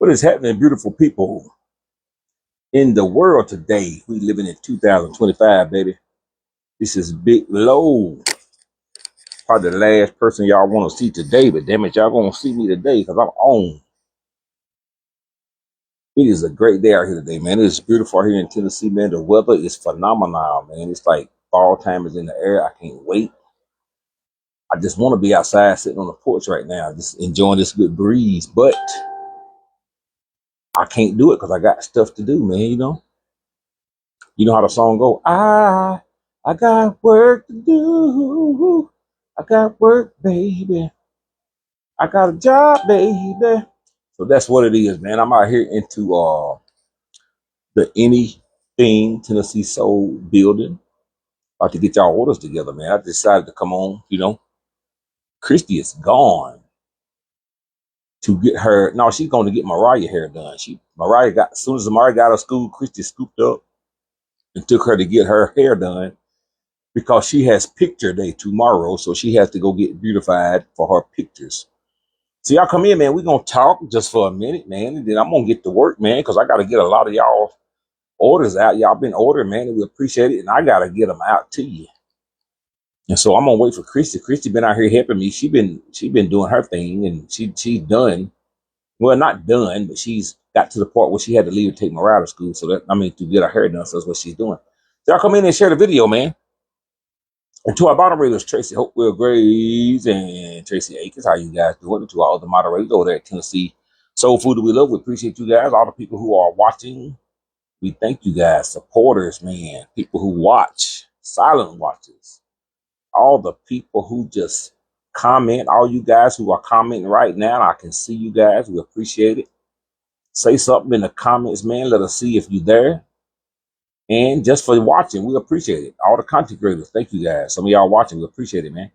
What is happening, beautiful people, in the world today? We living in 2025, baby. This is Big Low. Probably the last person y'all want to see today, but damn it, y'all gonna see me today because I'm on. It is a great day out here today, man. It is beautiful out here in Tennessee, man. The weather is phenomenal, man. It's like fall time is in the air. I can't wait. I just want to be outside sitting on the porch right now, just enjoying this good breeze. But I can't do it because I got stuff to do, man. You know how the song go. I got work to do. I got work, baby. I got a job, baby. So that's what it is, man. I'm out here into the Anything Tennessee Soul building. About to get y'all orders together, man. I decided to come on, Christy is gone to get her. No, she's going to get Mariah hair done. As soon as Mariah got out of school, Christy scooped up and took her to get her hair done because she has picture day tomorrow. So she has to go get beautified for her pictures. So y'all come in, man. We're going to talk just for a minute, man. And then I'm going to get to work, man, because I got to get a lot of y'all orders out. Y'all been ordering, man, and we appreciate it. And I got to get them out to you. And so I'm going to wait for Christy. Christy been out here helping me. She been doing her thing, and she's done. Well, not done, but she's got to the part where she had to leave to take Mariah to school. So to get her hair done. So that's what she's doing. So y'all come in and share the video, man. And to our moderators, Tracy Hopewell Graves and Tracy Akins, how you guys doing? And to all the moderators over there at Tennessee Soul Food that we love, we appreciate you guys. All the people who are watching, we thank you guys. Supporters, man. People who watch, silent watchers. All the people who just comment, all you guys who are commenting right now, I can see you guys. We appreciate it. Say something in the comments, man. Let us see if you're there. And just for watching, we appreciate it. All the content creators, thank you guys. Some of y'all watching, we appreciate it, man.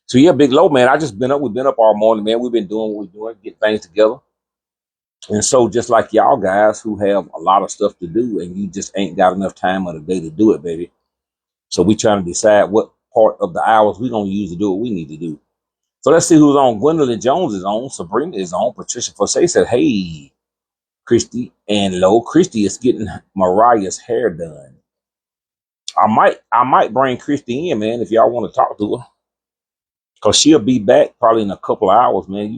So yeah, Big Low, man. We've been up all morning, man. We've been doing what we're doing, get things together. And so just like y'all guys who have a lot of stuff to do and you just ain't got enough time of the day to do it, baby. So we trying to decide what part of the hours we're gonna use to do what we need to do. So let's see who's on. Gwendolyn Jones is on. Sabrina is on. Patricia Forsay said, hey, Christy and Low. Christy is getting Mariah's hair done. I might bring Christy in, man, if y'all want to talk to her. Cause she'll be back probably in a couple of hours, man.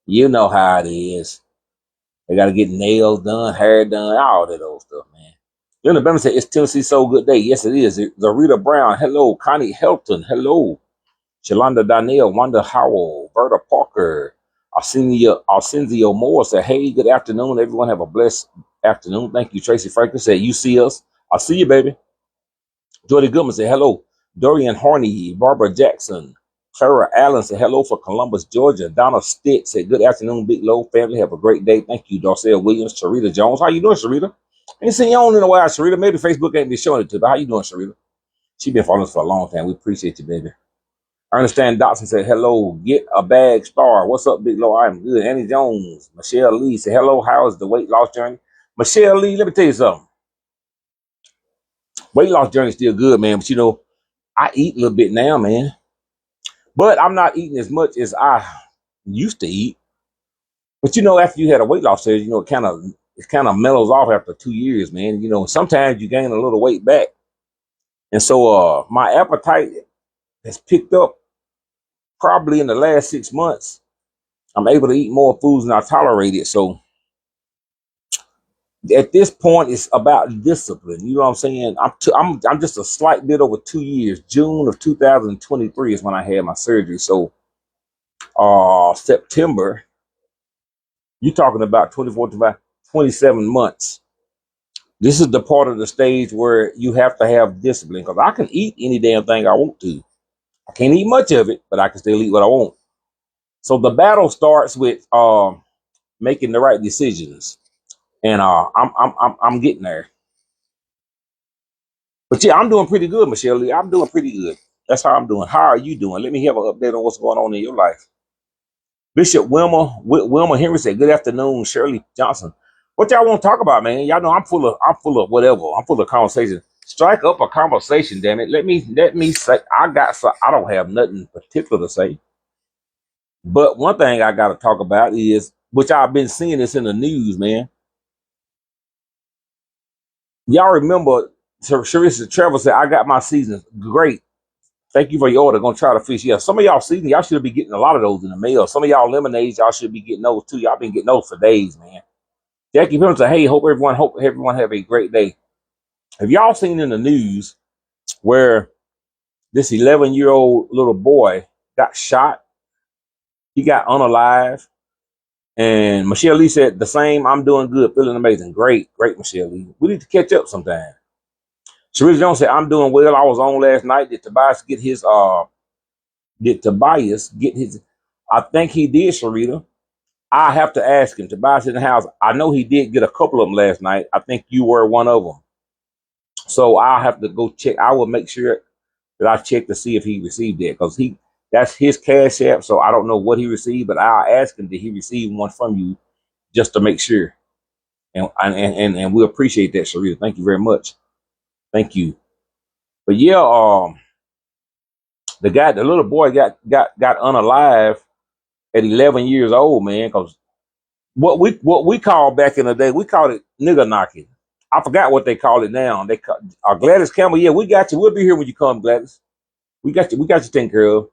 You know how it is. They gotta get nails done, hair done, all that old stuff, man. Linda Bama said, it's Tennessee Soul Good Day. Yes, it is. Zarita Brown, hello. Connie Helton, hello. Shalonda Danielle, Wanda Howell, Berta Parker, Arsenio Moore said, hey, good afternoon. Everyone have a blessed afternoon. Thank you. Tracy Franklin said, you see us. I see you, baby. Jordy Goodman said, hello. Dorian Horney, Barbara Jackson, Clara Allen said, hello for Columbus, Georgia. Donna Stitt said, good afternoon, Big Low family. Have a great day. Thank you, Darcel Williams, Sharita Jones. How you doing, Sharita? Ain't seen you on in a while, Sharita. Maybe Facebook ain't been showing it to you, but how you doing, Sharita? She been following us for a long time. We appreciate you, baby. Ernestine Dotson said, hello, get a bag star. What's up, Big Low? I'm good. Annie Jones, Michelle Lee said, hello, how is the weight loss journey? Michelle Lee, let me tell you something. Weight loss journey is still good, man. But I eat a little bit now, man. But I'm not eating as much as I used to eat. But after you had a weight loss surgery, it kind of mellows off after 2 years, man. Sometimes you gain a little weight back. And so my appetite has picked up probably in the last 6 months. I'm able to eat more foods than I tolerated. So at this point, it's about discipline. You know what I'm saying? I'm just a slight bit over 2 years. June of 2023 is when I had my surgery. So September, you're talking about 24 to 27 months. This is the part of the stage where you have to have discipline, because I can eat any damn thing I want to. I can't eat much of it, but I can still eat what I want. So the battle starts with making the right decisions, and I'm getting there. But yeah, I'm doing pretty good, Michelle Lee. I'm doing pretty good. That's how I'm doing. How are you doing? Let me have an update on what's going on in your life. Bishop Wilma Henry said, good afternoon, Shirley Johnson. What y'all want to talk about, man? Y'all know I'm full of whatever. I'm full of conversation. Strike up a conversation, damn it. Let me say, I don't have nothing particular to say. But one thing I got to talk about is which I've been seeing this in the news, man. Y'all remember Charissa Trevor said, I got my seasons. Great. Thank you for your order. Gonna try to fish. Yeah, some of y'all seasons, y'all should be getting a lot of those in the mail. Some of y'all lemonades, y'all should be getting those too. Y'all been getting those for days, man. Jackie Pim said, hey, hope everyone have a great day. Have y'all seen in the news where this 11-year-old little boy got shot? He got unalive. And Michelle Lee said the same. I'm doing good, feeling amazing. Great, Michelle Lee. We need to catch up sometime. Sharita Jones said, I'm doing well. I was on last night. Did Tobias get his I think he did, Sharita. I have to ask him. Tobias in the house. I know he did get a couple of them last night. I think you were one of them. So I'll have to go check. I will make sure that I check to see if he received it, because that's his Cash App. So I don't know what he received, but I'll ask him, did he receive one from you, just to make sure. And we appreciate that, Sharita. Thank you very much. Thank you. But yeah, the little boy got unalive at 11 years old, man. Because what we called back in the day, we called it nigger knocking. I forgot what they call it now. They call Gladys Campbell. Yeah, we got you. We'll be here when you come, Gladys. We got you taken care of.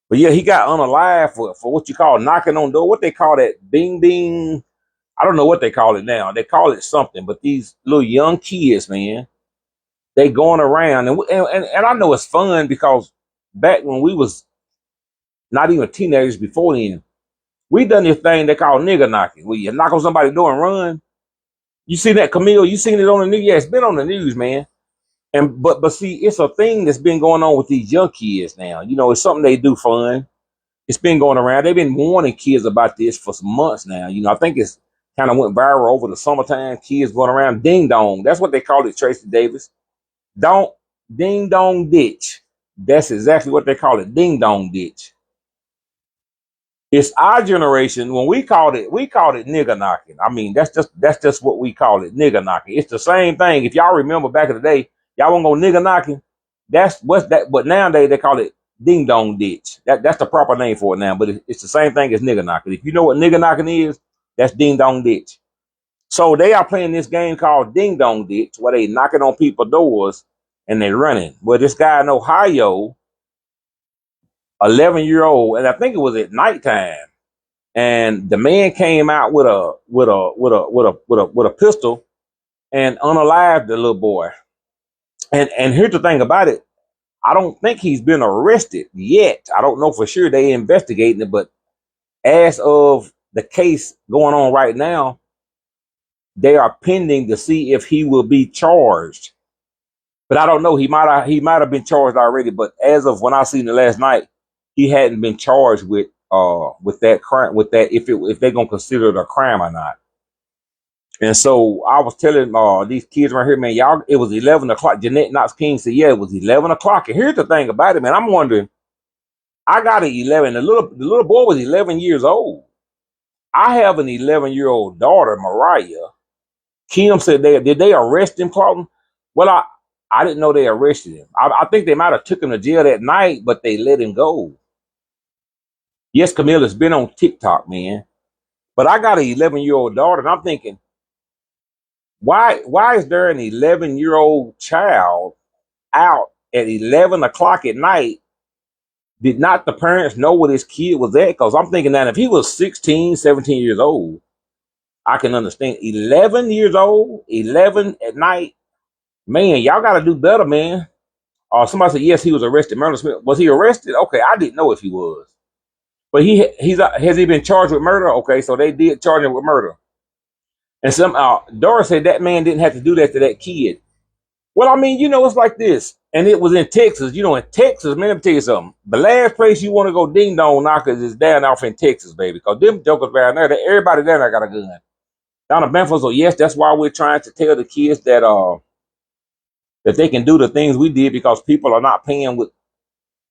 But yeah, he got unalive for what you call knocking on door. What they call that? Ding ding. I don't know what they call it now. They call it something. But these little young kids, man, they going around, and I know it's fun, because back when we was not even teenagers, before then, we done this thing they call nigger knocking, where you knock on somebody's door and run. You see that, Camille? You seen it on the news? Yeah, it's been on the news, man. And but see, it's a thing that's been going on with these young kids now. You know, it's something they do fun. It's been going around. They've been warning kids about this for some months now. You know, I think it's kind of went viral over the summertime. Kids going around ding dong. That's what they call it, Tracy Davis. Don't ding dong ditch. That's exactly what they call it, ding dong ditch. It's our generation, when we called it nigger knocking. I mean, that's just what we call it, nigger knocking. It's the same thing. If y'all remember back in the day, y'all won't go nigger knocking. That's what's that. But nowadays they call it ding dong ditch. That's the proper name for it now. But it's the same thing as nigger knocking. If you know what nigger knocking is, that's ding dong ditch. So they are playing this game called ding dong ditch, where they knocking on people's doors and they running. Well, this guy in Ohio, 11-year-old, and I think it was at nighttime, and the man came out with a pistol and unalived the little boy. And here's the thing about it. I don't think he's been arrested yet. I don't know for sure. They investigating it, but as of the case going on right now, they are pending to see if he will be charged. But I don't know. He might have been charged already. But as of when I seen it last night, he hadn't been charged with that crime, with that, if they're gonna consider it a crime or not. And so I was telling these kids right here, man, y'all, it was 11 o'clock. Jeanette Knox King said, yeah, it was 11 o'clock. And here's the thing about it, man. I'm wondering, I got an 11. The little boy was 11 years old. I have an 11-year-old daughter, Mariah. Kim said, did they arrest him, Clauton? Well, I didn't know they arrested him. I think they might have took him to jail that night, but they let him go. Yes, Camilla's been on TikTok, man. But I got an 11-year-old daughter, and I'm thinking, why is there an 11-year-old child out at 11 o'clock at night? Did not the parents know where this kid was at? Because I'm thinking that if he was 16, 17 years old, I can understand. 11 years old, 11 at night, man, y'all got to do better, man. Somebody said, yes, he was arrested. Merlin Smith, was he arrested? Okay, I didn't know if he was. But has he been charged with murder? Okay, so they did charge him with murder. And Doris said that man didn't have to do that to that kid. Well, I mean, it's like this. And it was in Texas. In Texas, man, let me tell you something. The last place you want to go ding dong knockers is down off in Texas, baby. Because them jokers down there, everybody down there got a gun. Down in Memphis, so yes, that's why we're trying to tell the kids that they can do the things we did, because people are not paying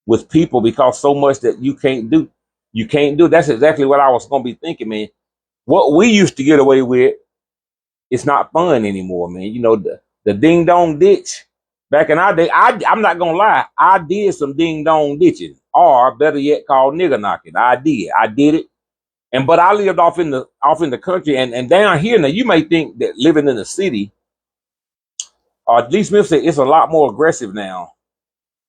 with people, because so much that you can't do. You can't do. That's exactly what I was going to be thinking, man. What we used to get away with, it's not fun anymore, man. The ding dong ditch. Back in our day, I'm not going to lie. I did some ding dong ditching, or better yet, called nigger knocking. I did it. And but I lived off in the country, and down here now you may think that living in the city, D. Smith said it's a lot more aggressive now.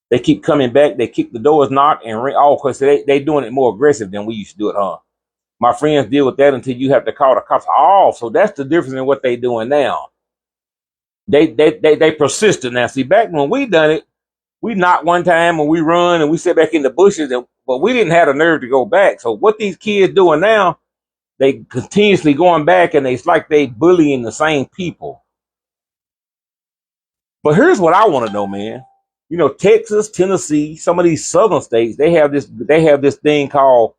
They keep coming back, they kick the doors, knock, and ring. Oh, because they doing it more aggressive than we used to do it, huh? My friends deal with that until you have to call the cops. Oh, so that's the difference in what they doing now. They persistent now. See, back when we done it, we knocked one time and we run and we sit back in the bushes, but we didn't have the nerve to go back. So what these kids doing now, they continuously going back and it's like they bullying the same people. But here's what I want to know, man. You know, Texas, Tennessee, some of these southern states, they have this thing called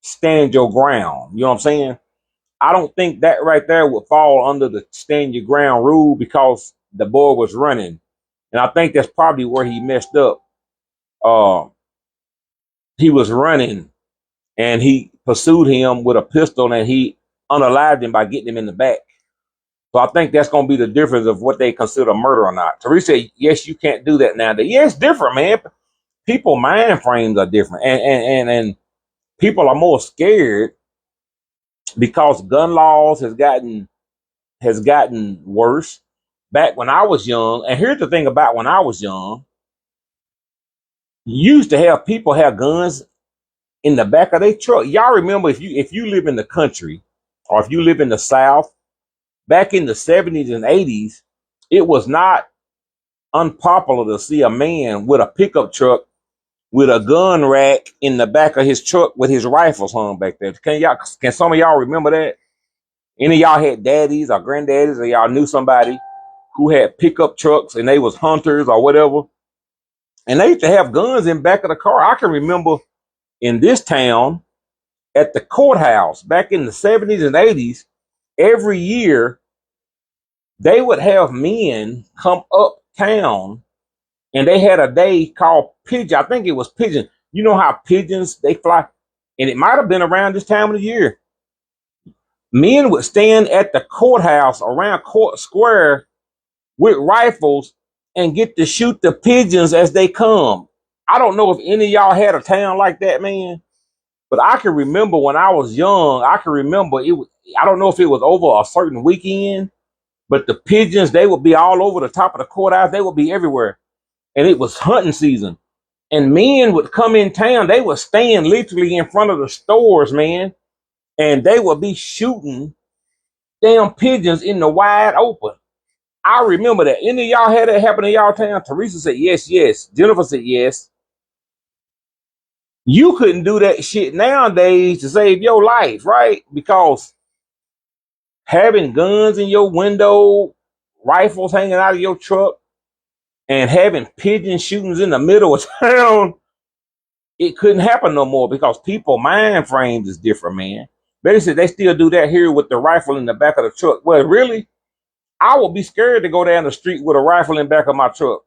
stand your ground. You know what I'm saying? I don't think that right there would fall under the stand your ground rule because the boy was running. And I think that's probably where he messed up. Uh, he was running and he pursued him with a pistol and he unalived him by getting him in the back. So I think that's going to be the difference of what they consider murder or not. Teresa said, yes, you can't do that nowadays. Yeah, it's different, man. People mind frames are different. And people are more scared because gun laws has gotten worse. Back when I was young, and here's the thing about when I was young, you used to have people have guns in the back of their truck. Y'all remember if you live in the country or if you live in the South, back in the 70s and 80s, it was not unpopular to see a man with a pickup truck with a gun rack in the back of his truck with his rifles hung back there. Can some of y'all remember that? Any of y'all had daddies or granddaddies or y'all knew somebody who had pickup trucks and they was hunters or whatever. And they used to have guns in back of the car. I can remember in this town at the courthouse back in the 70s and 80s, every year they would have men come uptown and they had a day called Pigeon. I think it was Pigeon. You know how pigeons, they fly? And it might have been around this time of the year. Men would stand at the courthouse around Court Square with rifles and get to shoot the pigeons as they come. I don't know if any of y'all had a town like that, man, but I can remember when I was young, I can remember it was, I don't know if it was over a certain weekend, but the pigeons, they would be all over the top of the courthouse. They would be everywhere. And it was hunting season. And men would come in town. They would stand literally in front of the stores, man. And they would be shooting damn pigeons in the wide open. I remember that. Any of y'all had that happen in y'all town? Teresa said yes, yes. Jennifer said yes. You couldn't do that shit nowadays to save your life, right? Because having guns in your window, rifles hanging out of your truck, and having pigeon shootings in the middle of town, it couldn't happen no more because people mind frames is different, man. Betty said they still do that here with the rifle in the back of the truck. Well, really, I would be scared to go down the street with a rifle in the back of my truck.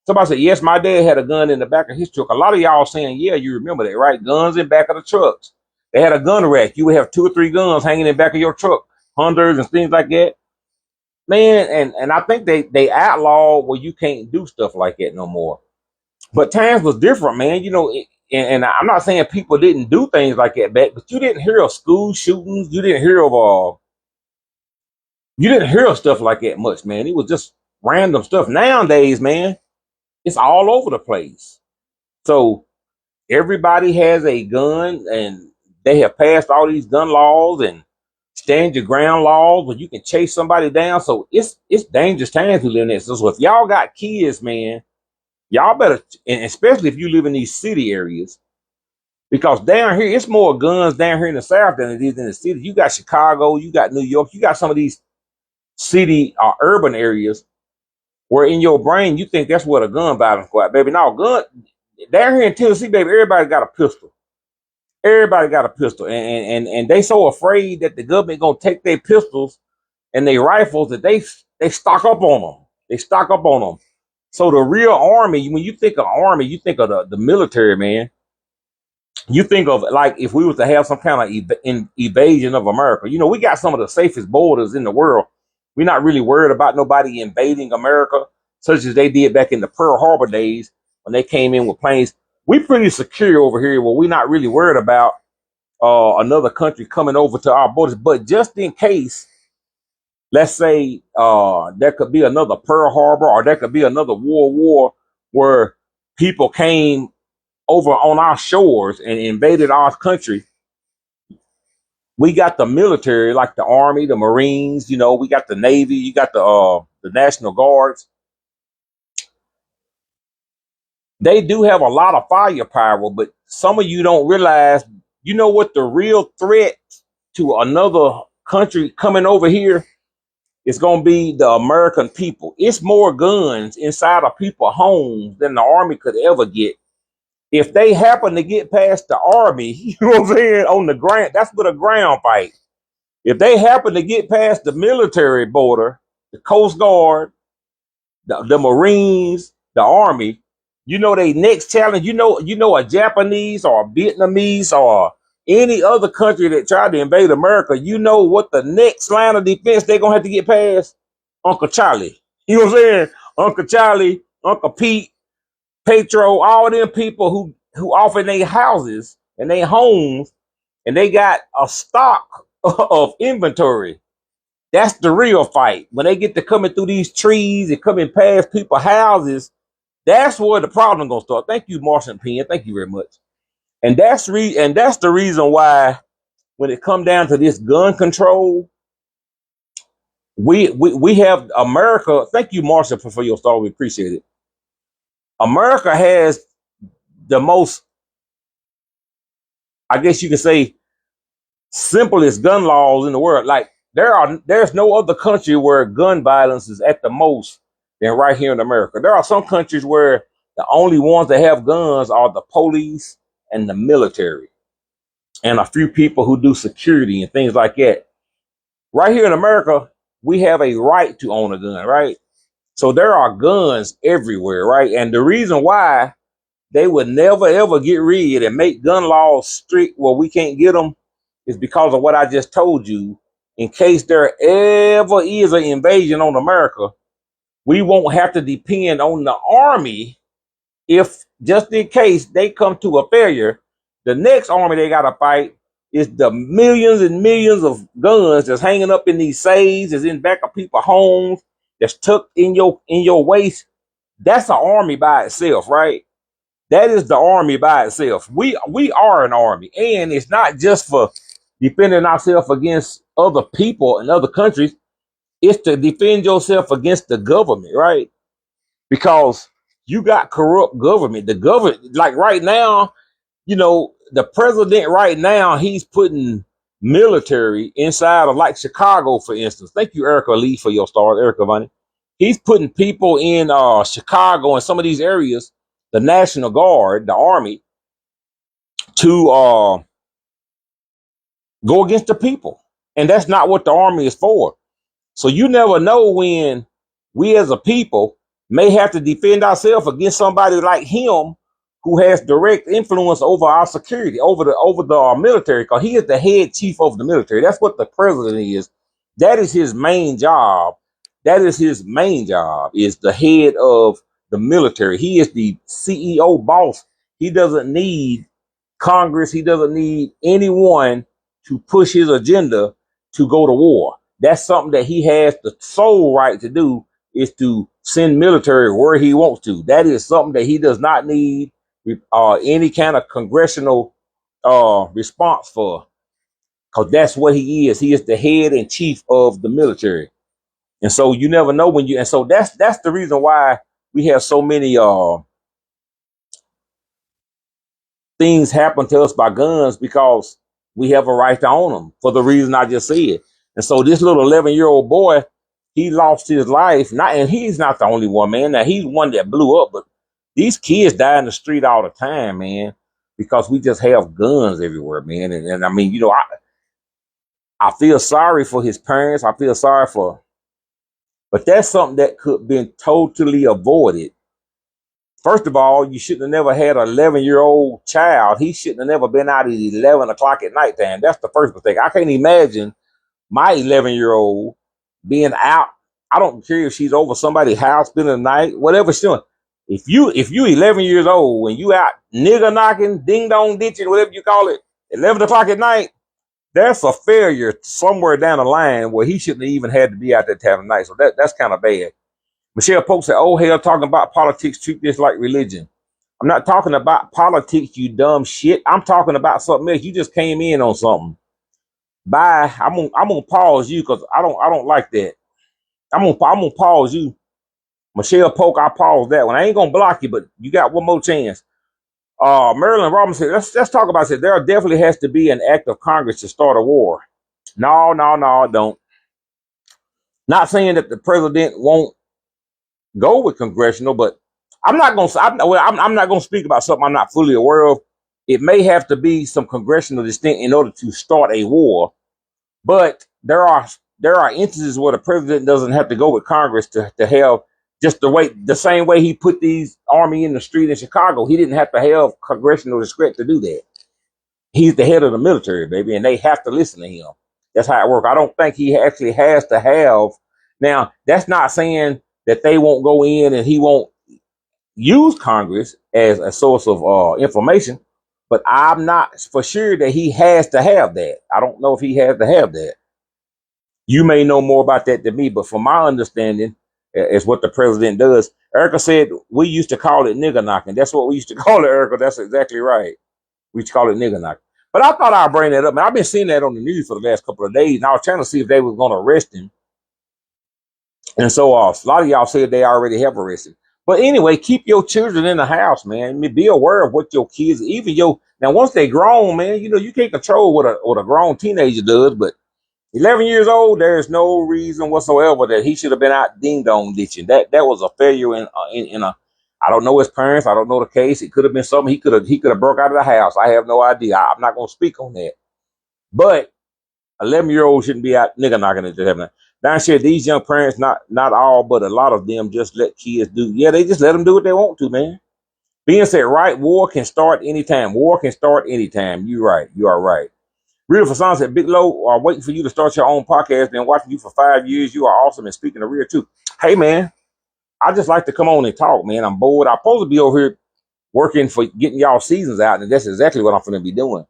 Somebody said, yes, my dad had a gun in the back of his truck. A lot of y'all saying, yeah, you remember that, right? Guns in back of the trucks. They had a gun rack. You would have 2 or 3 guns hanging in the back of your truck, hunters and things like that. Man, and I think they outlawed where you can't do stuff like that no more. But times was different, man. You know, and I'm not saying people didn't do things like that back, but you didn't hear of school shootings. You didn't hear of stuff like that much, man. It was just random stuff. Nowadays, man, it's all over the place. So everybody has a gun, and they have passed all these gun laws and stand your ground laws where you can chase somebody down. So it's dangerous times we live in. So if y'all got kids, man, y'all better, and especially if you live in these city areas, because down here it's more guns down here in the South than it is in the city. You got Chicago, you got New York, you got some of these city or urban areas where in your brain you think that's where the gun violence go out, baby. No, gun down here in Tennessee, baby, everybody got a pistol. Everybody got a pistol, and they so afraid that the government gonna take their pistols and their rifles that they stock up on them. They stock up on them. So the real army, when you think of army, you think of the military, man. You think of like if we was to have some kind of invasion of America. You know, we got some of the safest borders in the world. We're not really worried about nobody invading America, such as they did back in the Pearl Harbor days when they came in with planes. We pretty secure over here where we're not really worried about another country coming over to our borders. But just in case, let's say there could be another Pearl Harbor, or there could be another World War where people came over on our shores and invaded our country. We got the military, like the Army, the Marines, we got the Navy, you got the National Guards. They do have a lot of firepower, but some of you don't realize, what the real threat to another country coming over here is going to be: the American people. It's more guns inside of people's homes than the Army could ever get. If they happen to get past the Army, you know what I'm saying, on the ground, that's with a ground fight. If they happen to get past the military border, the Coast Guard, the Marines, the Army, they next challenge, a Japanese or a Vietnamese or any other country that tried to invade America, what the next line of defense they're going to have to get past? Uncle Charlie. You know what I'm saying? Uncle Charlie, Uncle Pete, Petro, all them people who offer their houses and their homes, and they got a stock of inventory. That's the real fight. When they get to coming through these trees and coming past people's houses, that's where the problem gonna start. Thank you, Martian Penn. Thank you very much. And that's the reason why, when it come down to this gun control, we have America. Thank you, Martian, for your star. We appreciate it. America has the most, I guess you can say, simplest gun laws in the world. Like, there's no other country where gun violence is at the most than right here in America. There are some countries where the only ones that have guns are the police and the military, and a few people who do security and things like that. Right here in America, we have a right to own a gun, right? So there are guns everywhere, right? And the reason why they would never ever get rid and make gun laws strict where we can't get them is because of what I just told you. In case there ever is an invasion on America, we won't have to depend on the Army. If just in case they come to a failure, the next army they got to fight is the millions and millions of guns that's hanging up in these safes, that's in back of people's homes, that's tucked in your waist. That's an army by itself, right? That is the army by itself. We are an army, and it's not just for defending ourselves against other people and other countries. It's to defend yourself against the government, right? Because you got corrupt government. The government, like right now, the president right now, he's putting military inside of, like, Chicago, for instance. Thank you, Erica Lee, for your stars, Erica Vonnie. He's putting people in Chicago and some of these areas, the National Guard, the Army, to go against the people. And that's not what the Army is for. So you never know when we as a people may have to defend ourselves against somebody like him, who has direct influence over our security, over the military, because he is the head chief of the military. That's what the president is. That is his main job. Is the head of the military. He is the CEO boss. He doesn't need Congress. He doesn't need anyone to push his agenda to go to war. That's something that he has the sole right to do, is to send military where he wants to. That is something that he does not need any kind of congressional response for, because that's what he is. He is the head and chief of the military. And so you never know when and so that's the reason why we have so many things happen to us by guns, because we have a right to own them for the reason I just said. And so this little 11-year-old boy, he lost his life. And he's not the only one, man. Now, he's one that blew up, but these kids die in the street all the time, man, because we just have guns everywhere, man. And I mean, I feel sorry for his parents. I feel sorry but that's something that could have been totally avoided. First of all, you shouldn't have never had an 11-year-old child. He shouldn't have never been out at 11 o'clock at nighttime. That's the first mistake. I can't imagine my 11-year-old being out. I don't care if she's over somebody's house spending the night, whatever she's doing. If you 11 years old, when you out nigger knocking, ding dong ditching, whatever you call it, 11 o'clock at night, that's a failure somewhere down the line where he shouldn't have even had to be out there having night. So that's kind of bad. Michelle Polk said, oh, hell, talking about politics, treat this like religion. I'm not talking about politics, you dumb shit. I'm talking about something else. You just came in on something. Bye. I'm gonna pause you because I don't like that. I'm gonna pause you. Michelle Polk, I pause that one. I ain't gonna block you, but you got one more chance. Marilyn Robinson, let's talk about it. There definitely has to be an act of Congress to start a war. No, don't. Not saying that the president won't go with congressional, but I'm not gonna speak about something I'm not fully aware of. It may have to be some congressional dissent in order to start a war, but there are instances where the president doesn't have to go with Congress to have just the same way he put these army in the street in Chicago. He didn't have to have congressional discretion to do that. He's the head of the military, baby, and they have to listen to him. That's how it works. I don't think he actually has to have. Now, that's not saying that they won't go in and he won't use Congress as a source of information, but I'm not for sure that he has to have that. I don't know if he has to have that. You may know more about that than me, but from my understanding, is what the president does. Erica said we used to call it nigger knocking. That's what we used to call it, Erica. That's exactly right. We used to call it nigger knocking. But I thought I'd bring that up. Man, I've been seeing that on the news for the last couple of days, and I was trying to see if they were going to arrest him. And so a lot of y'all said they already have arrested. But anyway, keep your children in the house, man. I mean, be aware of what your kids, even now once they grown, man, you can't control what a grown teenager does, but 11 years old, there's no reason whatsoever that he should have been out ding dong ditching. That was a failure in a. I don't know his parents. I don't know the case. It could have been something he could have broke out of the house. I have no idea. I'm not going to speak on that. But 11-year-old shouldn't be out nigger knocking at heaven. Don said these young parents, not all, but a lot of them just let kids do. Yeah, they just let them do what they want to, man. Being said, right, war can start anytime. War can start anytime. You're right. You are right. Real for Son said, Big Low, waiting for you to start your own podcast. Been watching you for 5 years. You are awesome. And speaking of real, too. Hey, man, I just like to come on and talk, man. I'm bored. I'm supposed to be over here working for getting y'all seasons out, and that's exactly what I'm going to be doing.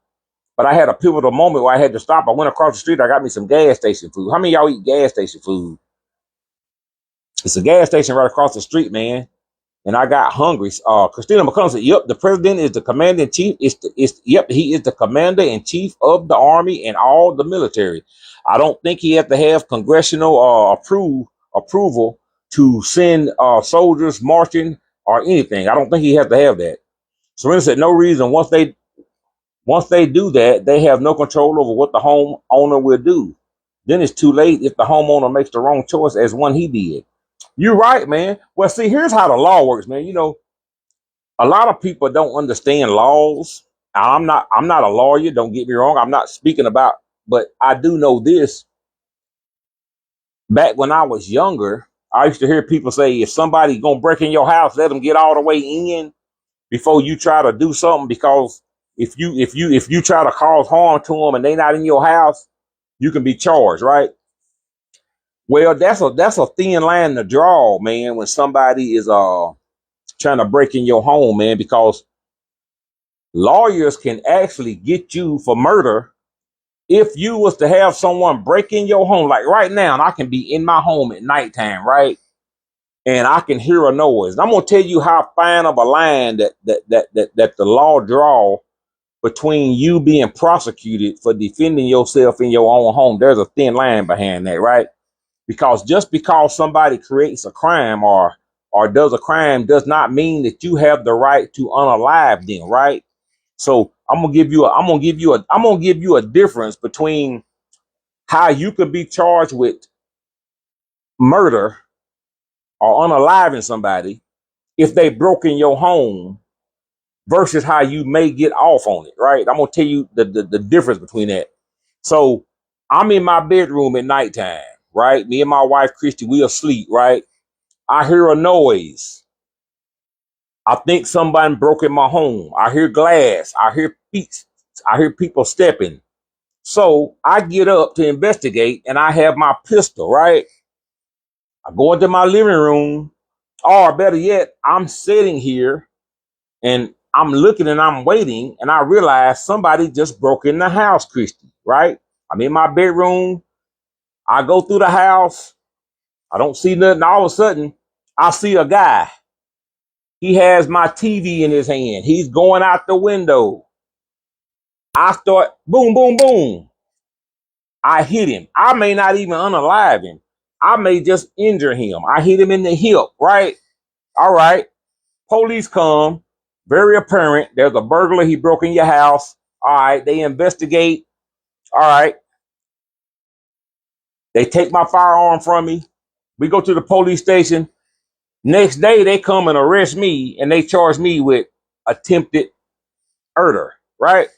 But I had a pivotal moment where I had to stop. I went across the street. I got me some gas station food. How many of y'all eat gas station food? It's a gas station right across the street, man. And I got hungry. Christina McCollum said, "Yep, the president is the commander in chief. Yep, he is the commander in chief of the army and all the military. I don't think he has to have congressional approval to send soldiers marching or anything. I don't think he has to have that." Serena said, "No reason. Once they do that, they have no control over what the homeowner will do. Then it's too late if the homeowner makes the wrong choice as one he did." You're right, man. Well, see, here's how the law works, man. A lot of people don't understand laws. I'm not a lawyer, don't get me wrong. I'm not speaking about, but I do know this. Back when I was younger, I used to hear people say, if somebody gonna break in your house, let them get all the way in before you try to do something, because if you try to cause harm to them and they not in your house, you can be charged, right? Well, that's a thin line to draw, man, when somebody is trying to break in your home, man, because lawyers can actually get you for murder if you was to have someone break in your home. Like right now, and I can be in my home at nighttime, right? And I can hear a noise. And I'm gonna tell you how fine of a line that the law draw between you being prosecuted for defending yourself in your own home. There's a thin line behind that, right? Because just because somebody creates a crime or does a crime does not mean that you have the right to unalive them, right? So I'm gonna give you a difference between how you could be charged with murder or unaliving somebody if they broke in your home versus how you may get off on it, right? I'm gonna tell you the difference between that. So I'm in my bedroom at nighttime, right? Me and my wife Christy, we asleep, right? I hear a noise. I think somebody broke in my home. I hear glass. I hear feet. I hear people stepping. So I get up to investigate and I have my pistol, right? I go into my living room, or better yet, I'm sitting here and I'm looking and I'm waiting, and I realize somebody just broke in the house, Christy, right? I'm in my bedroom. I go through the house. I don't see nothing. All of a sudden, I see a guy. He has my TV in his hand. He's going out the window. I start, boom, boom, boom. I hit him. I may not even unalive him. I may just injure him. I hit him in the hip, right? All right. Police come. Very apparent. There's a burglar. He broke in your house. All right. They investigate. All right. They take my firearm from me. We go to the police station. Next day, they come and arrest me, and they charge me with attempted murder, right?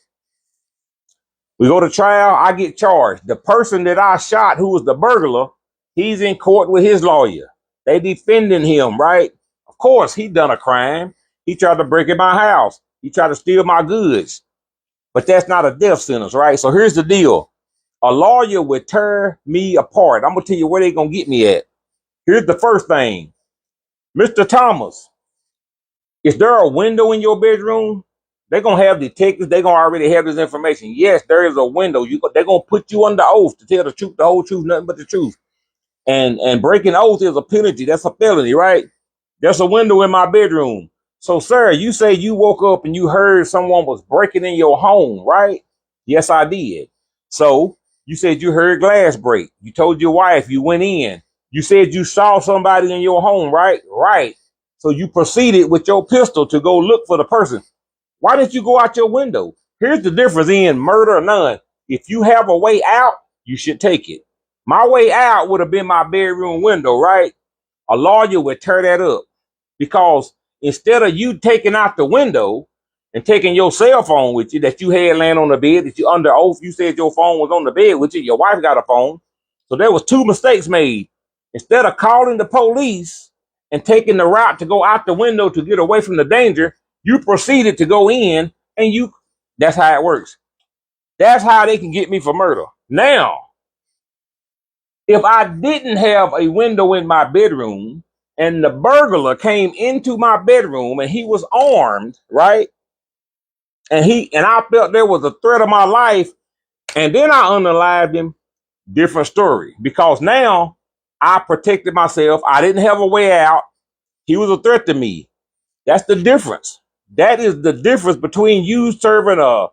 We go to trial. I get charged. The person that I shot, who was the burglar, he's in court with his lawyer. They defending him, right? Of course, he done a crime. He tried to break in my house. He tried to steal my goods. But that's not a death sentence, right? So here's the deal. A lawyer would tear me apart. I'm going to tell you where they going to get me at. Here's the first thing. Mr. Thomas, is there a window in your bedroom? They're going to have detectives. They're going to already have this information. Yes, there is a window. They're going to put you under oath to tell the truth, the whole truth, nothing but the truth. And breaking oath is a penalty. That's a felony, right? There's a window in my bedroom. So, sir, you say you woke up and you heard someone was breaking in your home, right? Yes, I did. So you said you heard glass break. You told your wife you went in. You said you saw somebody in your home, right? Right. So you proceeded with your pistol to go look for the person. Why didn't you go out your window? Here's the difference in murder or none. If you have a way out, you should take it. My way out would have been my bedroom window, right? A lawyer would tear that up because instead of you taking out the window and taking your cell phone with you that you had laying on the bed, that you under oath, you said your phone was on the bed with you, your wife got a phone. So there was two mistakes made. Instead of calling the police and taking the route to go out the window to get away from the danger, you proceeded to go in and that's how it works. That's how they can get me for murder. Now, if I didn't have a window in my bedroom and the burglar came into my bedroom and he was armed, right? And I felt there was a threat of my life, and then I unalived him, different story. Because now I protected myself. I didn't have a way out. He was a threat to me. That's the difference. That is the difference between you serving a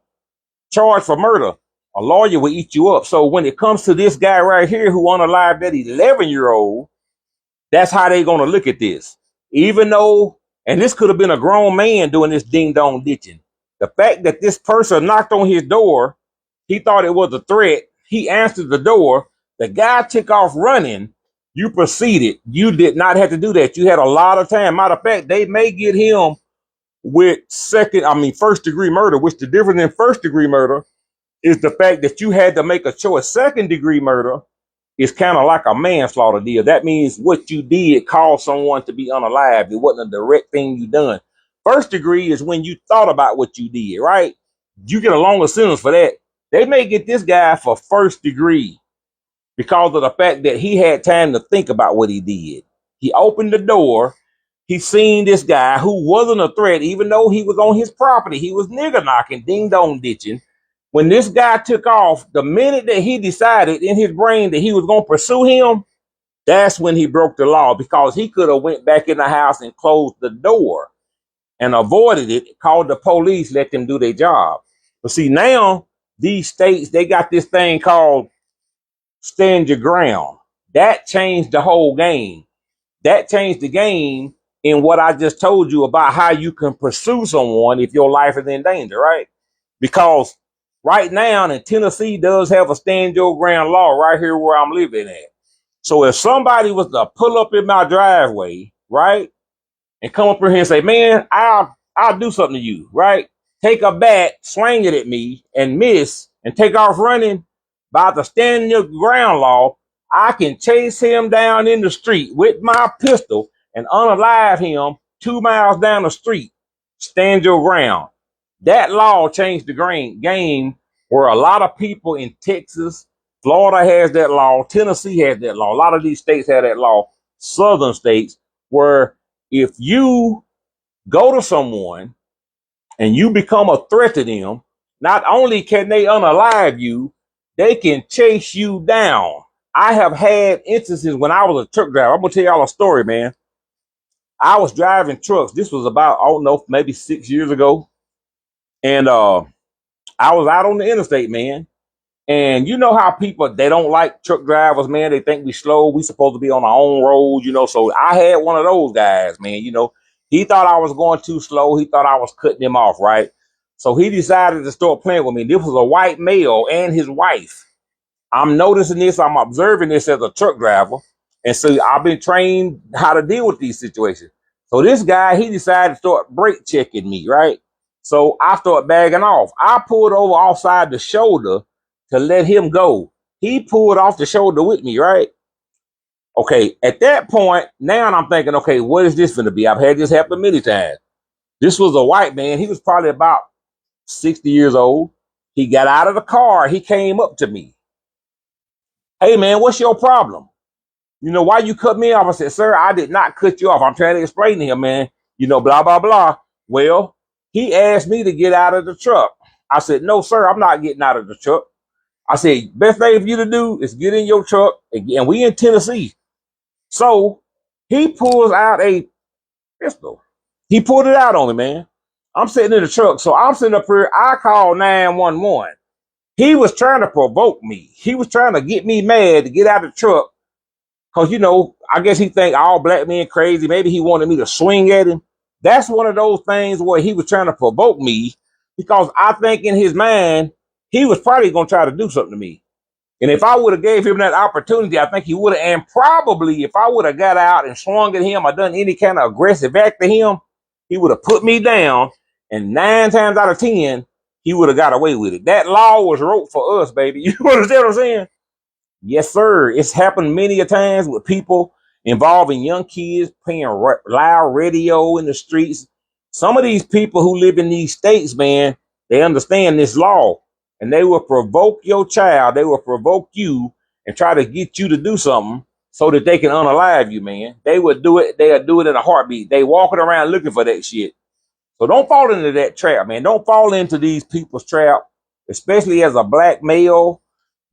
charge for murder. A lawyer will eat you up. So when it comes to this guy right here who unalived that 11-year-old, that's how they going to look at this. Even though, and this could have been a grown man doing this ding dong ditching. The fact that this person knocked on his door, he thought it was a threat. He answered the door. The guy took off running. You proceeded. You did not have to do that. You had a lot of time. Matter of fact, they may get him with first degree murder, which the difference in first degree murder is the fact that you had to make a choice. Second degree murder is kind of like a manslaughter deal. That means what you did caused someone to be unalived. It wasn't a direct thing you done. First degree is when you thought about what you did, right? You get a longer sentence for that. They may get this guy for first degree because of the fact that he had time to think about what he did. He opened the door. He seen this guy who wasn't a threat, even though he was on his property. He was nigger knocking, ding dong ditching. When this guy took off, the minute that he decided in his brain that he was going to pursue him, that's when he broke the law, because he could have went back in the house and closed the door and avoided it, called the police, let them do their job. But see, now these states, they got this thing called stand your ground. That changed the whole game. That changed the game in what I just told you about how you can pursue someone if your life is in danger, right? Because right now, and Tennessee does have a stand your ground law right here where I'm living at. So if somebody was to pull up in my driveway, right, and come up here and say, man, I'll do something to you, right? Take a bat, swing it at me, and miss, and take off running by the stand your ground law, I can chase him down in the street with my pistol and unalive him 2 miles down the street. Stand your ground. That law changed the game where a lot of people in Texas, Florida has that law, Tennessee has that law. A lot of these states have that law, southern states, where if you go to someone and you become a threat to them, not only can they unalive you, they can chase you down. I have had instances when I was a truck driver. I'm gonna tell y'all a story, man. I was driving trucks. This was about, I don't know, maybe 6 years ago. And I was out on the interstate, man. And you know how people, they don't like truck drivers, man. They think we slow. We supposed to be on our own road, So I had one of those guys, man. He thought I was going too slow. He thought I was cutting him off, right? So he decided to start playing with me. This was a white male and his wife. I'm noticing this. I'm observing this as a truck driver. And so I've been trained how to deal with these situations. So this guy, he decided to start brake checking me, right? So I started bagging off. I pulled over offside the shoulder to let him go. He pulled off the shoulder with me, right? Okay, at that point, now I'm thinking, okay, what is this going to be? I've had this happen many times. This was a white man. He was probably about 60 years old. He got out of the car. He came up to me. Hey, man, what's your problem? Why you cut me off? I said, sir, I did not cut you off. I'm trying to explain to him, man, blah, blah, blah. Well, he asked me to get out of the truck. I said, no, sir, I'm not getting out of the truck. I said, best thing for you to do is get in your truck, and we in Tennessee. So he pulls out a pistol. He pulled it out on me, man. I'm sitting in the truck. So I'm sitting up here. I called 911. He was trying to provoke me. He was trying to get me mad to get out of the truck. Because, I guess he think all black men crazy. Maybe he wanted me to swing at him. That's one of those things where he was trying to provoke me, because I think in his mind, he was probably going to try to do something to me. And if I would have gave him that opportunity, I think he would have. And probably if I would have got out and swung at him or done any kind of aggressive act to him, he would have put me down. And 9 times out of 10, he would have got away with it. That law was wrote for us, baby. You understand what I'm saying? Yes, sir. It's happened many a times with people involving young kids playing loud radio in the streets. Some of these people who live in these states, man, they understand this law, and they will provoke your child. They will provoke you and try to get you to do something so that they can unalive you, man. They would do it. They'll do it in a heartbeat. They walking around looking for that shit. So don't fall into that trap, man. Don't fall into these people's trap, especially as a black male.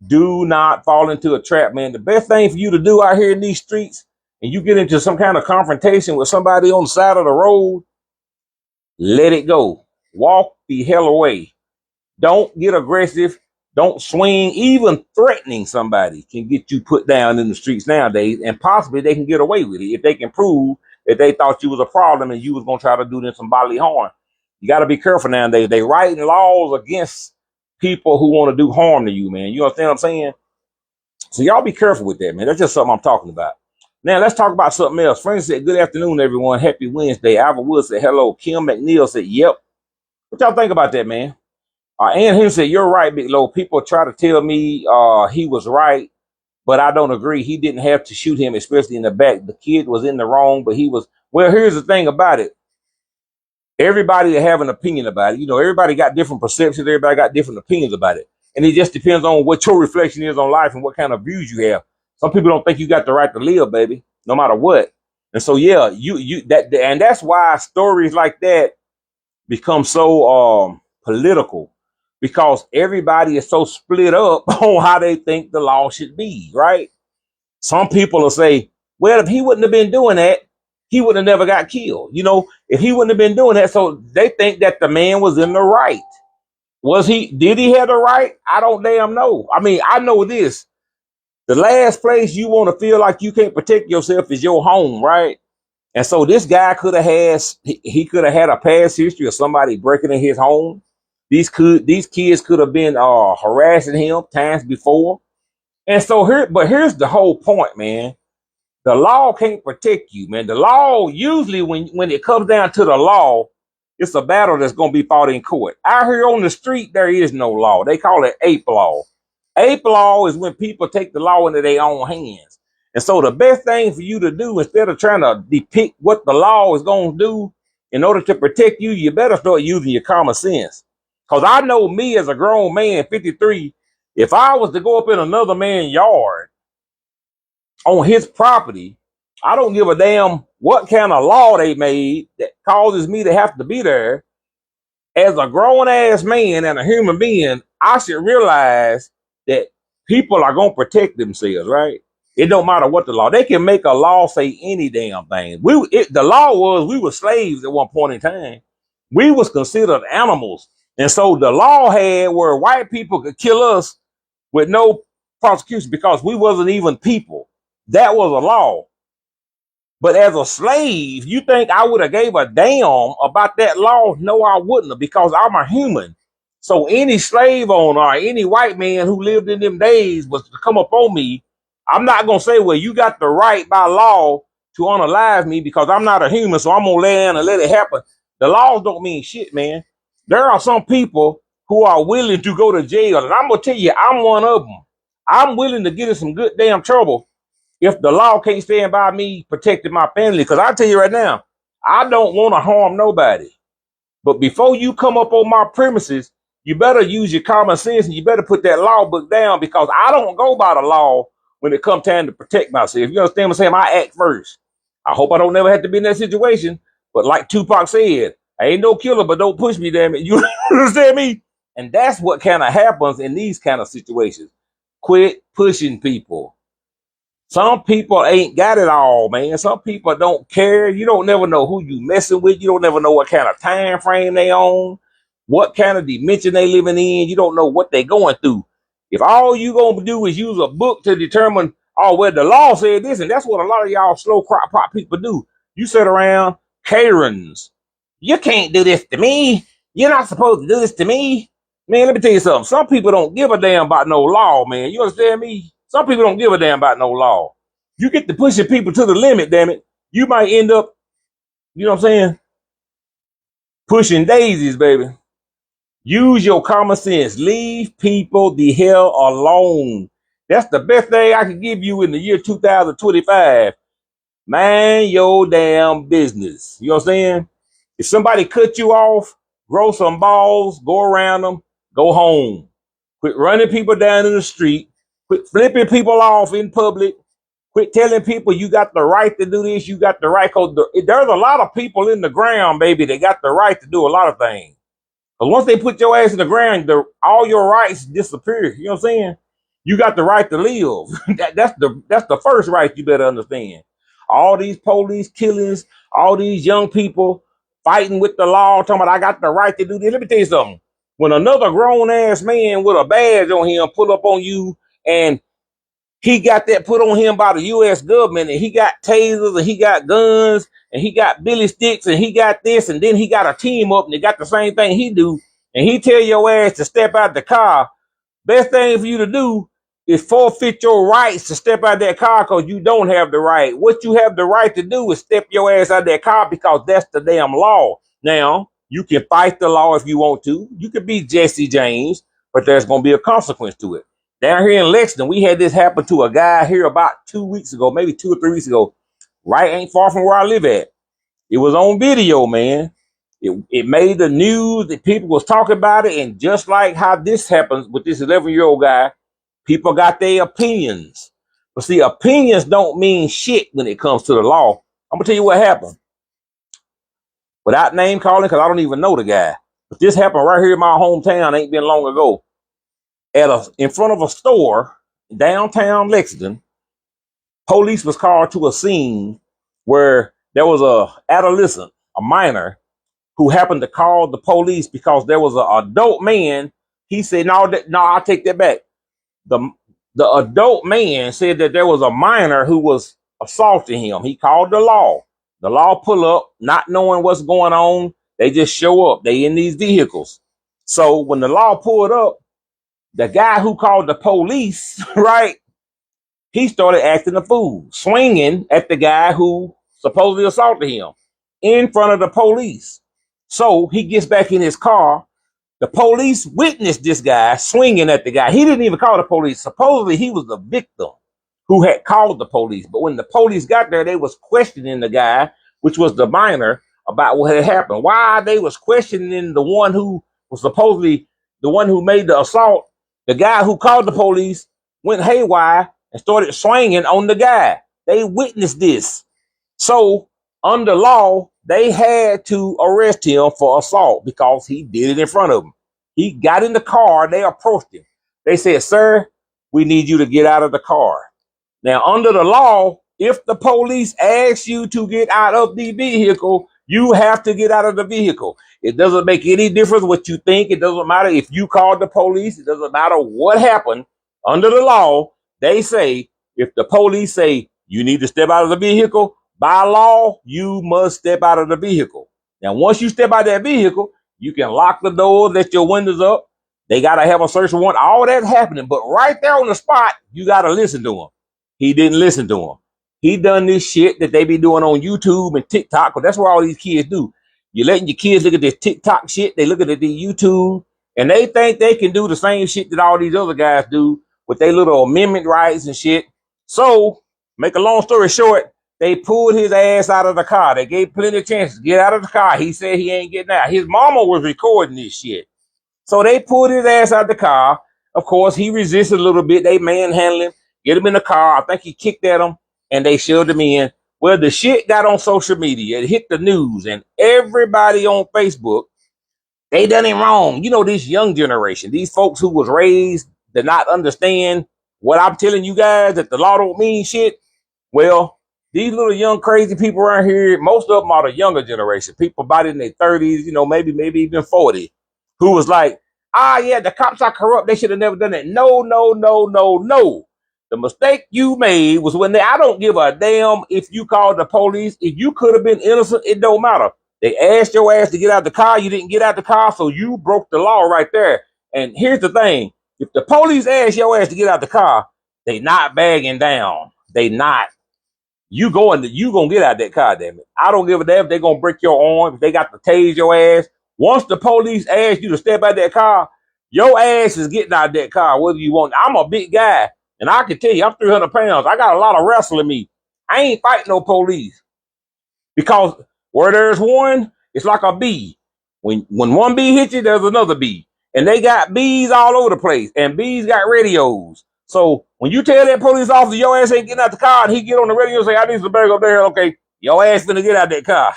Do not fall into a trap, man. The best thing for you to do out here in these streets, and you get into some kind of confrontation with somebody on the side of the road, let it go. Walk the hell away. Don't get aggressive. Don't swing. Even threatening somebody can get you put down in the streets nowadays, and possibly they can get away with it if they can prove that they thought you was a problem and you was going to try to do them some bodily harm. You got to be careful nowadays. They writing laws against people who want to do harm to you, man. You understand what I'm saying? So y'all be careful with that, man. That's just something I'm talking about. Now let's talk about something else. Francis said, good afternoon, everyone. Happy Wednesday. Alva Wood said, hello. Kim McNeil said, yep. What y'all think about that, man? Ann Henry said, you're right, Big Low. People try to tell me he was right, but I don't agree. He didn't have to shoot him, especially in the back. The kid was in the wrong, but he was. Well, here's the thing about it. Everybody have an opinion about it. Everybody got different perceptions. Everybody got different opinions about it. And it just depends on what your reflection is on life and what kind of views you have. Some people don't think you got the right to live, baby, no matter what. And so, yeah, and that's why stories like that become so political, because everybody is so split up on how they think the law should be, right? Some people will say, well, if he wouldn't have been doing that, he would have never got killed. If he wouldn't have been doing that. So they think that the man was in the right. Did he have the right? I don't damn know. I mean, I know this. The last place you want to feel like you can't protect yourself is your home, right? And so this guy could have he could have had a past history of somebody breaking in his home. These kids could have been harassing him times before. And so here's the whole point, man. The law can't protect you, man. The law, usually when it comes down to the law, it's a battle that's going to be fought in court. Out here on the street, there is no law. They call it ape law. Ape law is when people take the law into their own hands. And so the best thing for you to do, instead of trying to depict what the law is going to do in order to protect you, you better start using your common sense. Because I know me as a grown man, 53, if I was to go up in another man's yard on his property, I don't give a damn what kind of law they made that causes me to have to be there. As a grown ass man and a human being, I should realize that people are gonna protect themselves, right? It don't matter what the law. They can make a law say any damn thing. The law was we were slaves at one point in time. We was considered animals, and so the law had where white people could kill us with no prosecution because we wasn't even people. That was a law. But as a slave, you think I would have gave a damn about that law? No, I wouldn't have, because I'm a human. So any slave owner or any white man who lived in them days was to come up on me, I'm not gonna say, well, you got the right by law to unalive me because I'm not a human, so I'm gonna lay down and let it happen. The laws don't mean shit, man. There are some people who are willing to go to jail, and I'm gonna tell you, I'm one of them. I'm willing to get in some good damn trouble if the law can't stand by me protecting my family. Because I tell you right now, I don't want to harm nobody. But before you come up on my premises, you better use your common sense and you better put that law book down, because I don't go by the law when it comes time to protect myself. You understand what I'm saying? I act first. I hope I don't never have to be in that situation. But like Tupac said, I ain't no killer, but don't push me, damn it. You understand me? And that's what kind of happens in these kind of situations. Quit pushing people. Some people ain't got it all, man. Some people don't care. You don't never know who you messing with. You don't never know what kind of time frame they on, what kind of dimension they living in. You don't know what they going through. If all you gonna do is use a book to determine, oh, well, the law said this, and that's what a lot of y'all slow crop pop people do. You sit around, Karens. You can't do this to me. You're not supposed to do this to me. Man, let me tell you something. Some people don't give a damn about no law, man. You understand me? Some people don't give a damn about no law. You get to pushing people to the limit, damn it. You might end up, you know what I'm saying, pushing daisies, baby. Use your common sense. Leave people the hell alone. That's the best thing I can give you in the year 2025. Mind your damn business. You know what I'm saying? If somebody cut you off, grow some balls, go around them, go home. Quit running people down in the street. Quit flipping people off in public. Quit telling people you got the right to do this. You got the right. Cause there's a lot of people in the ground, baby, that got the right to do a lot of things. But once they put your ass in the ground, all your rights disappear. You know what I'm saying? You got the right to live. That's the first right you better understand. All these police killings, all these young people fighting with the law, talking about I got the right to do this. Let me tell you something. When another grown ass man with a badge on him pull up on you and he got that put on him by the U.S. government, and he got tasers and he got guns and he got billy sticks and he got this, and then he got a team up and they got the same thing he do, and he tell your ass to step out the car. Best thing for you to do is forfeit your rights to step out that car, because you don't have the right. What you have the right to do is step your ass out that car, because that's the damn law. Now, you can fight the law if you want to. You can be Jesse James, but there's going to be a consequence to it. Down here in Lexington, we had this happen to a guy here about 2 weeks ago, maybe 2 or 3 weeks ago. Right ain't far from where I live at. It was on video, man. It made the news, that people was talking about it, and just like how this happens with this 11-year-old guy, people got their opinions. But see, opinions don't mean shit when it comes to the law. I'm gonna tell you what happened. Without name calling, because I don't even know the guy. But this happened right here in my hometown, ain't been long ago. In front of a store in downtown Lexington, police was called to a scene where there was a adolescent, a minor, who happened to call the police because there was an adult man. He said, no, I'll take that back. The adult man said that there was a minor who was assaulting him. He called the law. The law pull up, not knowing what's going on. They just show up. They in these vehicles. So when the law pulled up, the guy who called the police, right, he started acting a fool, swinging at the guy who supposedly assaulted him in front of the police. So he gets back in his car. The police witnessed this guy swinging at the guy. He didn't even call the police. Supposedly he was the victim who had called the police. But when the police got there, they was questioning the guy, which was the minor, about what had happened. Why they was questioning the one who was supposedly the one who made the assault. The guy who called the police went haywire and started swinging on the guy. They witnessed this. So under law, they had to arrest him for assault because he did it in front of them. He got in the car. They approached him. They said, "Sir, we need you to get out of the car." Now, under the law, if the police ask you to get out of the vehicle, you have to get out of the vehicle. It doesn't make any difference what you think. It doesn't matter if you called the police. It doesn't matter what happened. Under the law, they say if the police say you need to step out of the vehicle, by law, you must step out of the vehicle. Now, once you step out of that vehicle, you can lock the door, let your windows up. They got to have a search warrant. All that's happening. But right there on the spot, you got to listen to them. He didn't listen to him. He done this shit that they be doing on YouTube and TikTok, because that's what all these kids do. You're letting your kids look at this TikTok shit. They look at the YouTube, and they think they can do the same shit that all these other guys do with their little amendment rights and shit. So, make a long story short, they pulled his ass out of the car. They gave plenty of chances to get out of the car. He said he ain't getting out. His mama was recording this shit. So they pulled his ass out of the car. Of course, he resisted a little bit. They manhandled him, get him in the car. I think he kicked at him, and they shoved him in. Well, the shit got on social media. It hit the news, and everybody on Facebook, they done it wrong. You know, this young generation, these folks who was raised to not understand what I'm telling you guys, that the law don't mean shit. Well, these little young crazy people around here, most of them are the younger generation, people about in their 30s, you know, maybe even 40, who was like, yeah, the cops are corrupt. They should have never done it. No, no, no, no, no. The mistake you made was when I don't give a damn if you called the police. If you could have been innocent, it don't matter. They asked your ass to get out of the car. You didn't get out of the car, so you broke the law right there. And here's the thing. If the police ask your ass to get out of the car, they not bagging down. They not. You gonna get out of that car, damn it. I don't give a damn if they gonna break your arm, if they got to tase your ass. Once the police ask you to step out of that car, your ass is getting out of that car, whether you want. I'm a big guy, and I can tell you, I'm 300 pounds. I got a lot of wrestling in me. I ain't fighting no police. Because where there's one, it's like a bee. When one bee hits you, there's another bee. And they got bees all over the place. And bees got radios. So when you tell that police officer your ass ain't getting out the car, and he get on the radio and say, "I need some bag up there," okay, your ass gonna get out that car.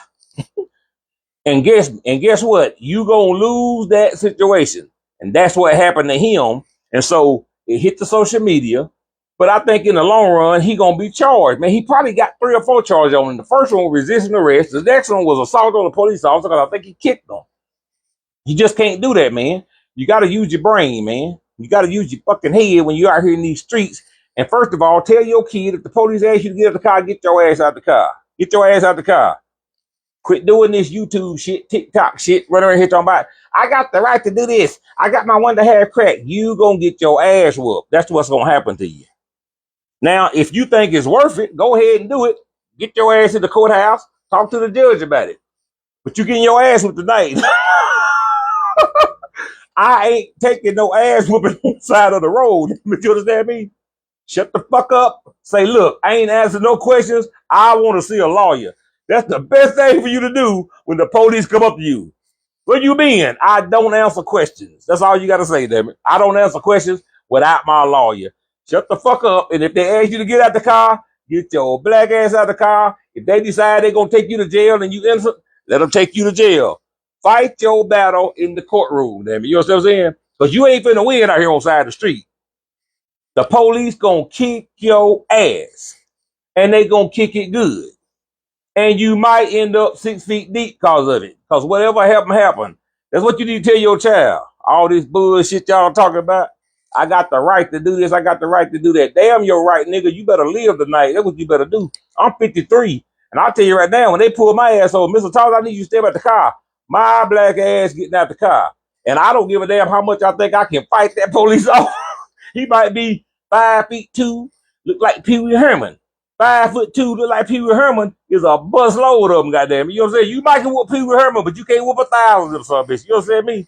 And guess what? You gonna lose that situation. And that's what happened to him. And so it hit the social media. But I think in the long run, he gonna be charged. Man, he probably got 3 or 4 charges on him. The first one was resisting arrest. The next one was assault on a police officer, because I think he kicked him. You just can't do that, man. You gotta use your brain, man. You gotta use your fucking head when you're out here in these streets. And first of all, tell your kid, if the police ask you to get out of the car, get your ass out the car. Get your ass out the car. Quit doing this YouTube shit, TikTok shit, running around here talking about, "I got the right to do this. I got my one to have crack." You gonna get your ass whooped. That's what's gonna happen to you. Now, if you think it's worth it, go ahead and do it. Get your ass to the courthouse. Talk to the judge about it. But you getting your ass whooped tonight. I ain't taking no ass whooping on the side of the road. You understand me? Shut the fuck up. Say, "Look, I ain't answering no questions. I want to see a lawyer." That's the best thing for you to do when the police come up to you. "Where you been?" "I don't answer questions." That's all you got to say, damn it. I don't answer questions without my lawyer. Shut the fuck up. And if they ask you to get out the car, get your black ass out the car. If they decide they're going to take you to jail and you innocent, let them take you to jail. Fight your battle in the courtroom, damn it. You know what I'm saying? Because you ain't finna win out here on the side of the street. The police gonna kick your ass. And they gonna kick it good. And you might end up 6 feet deep because of it. Because whatever happened. That's what you need to tell your child. All this bullshit y'all talking about. I got the right to do this. I got the right to do that. Damn your right, nigga. You better live tonight. That's what you better do. I'm 53. And I'll tell you right now, when they pull my ass over, "Mr. Thomas, I need you to step out the car." My black ass getting out the car. And I don't give a damn how much I think I can fight that police off. He might be 5'2", look like Pee Wee Herman. 5'2", look like Pee Wee Herman is a bus load of them, goddamn. You know what I'm saying? You might can whoop Pee Wee Herman, but you can't whoop 1,000 of some bitch. You know what I'm saying? Me?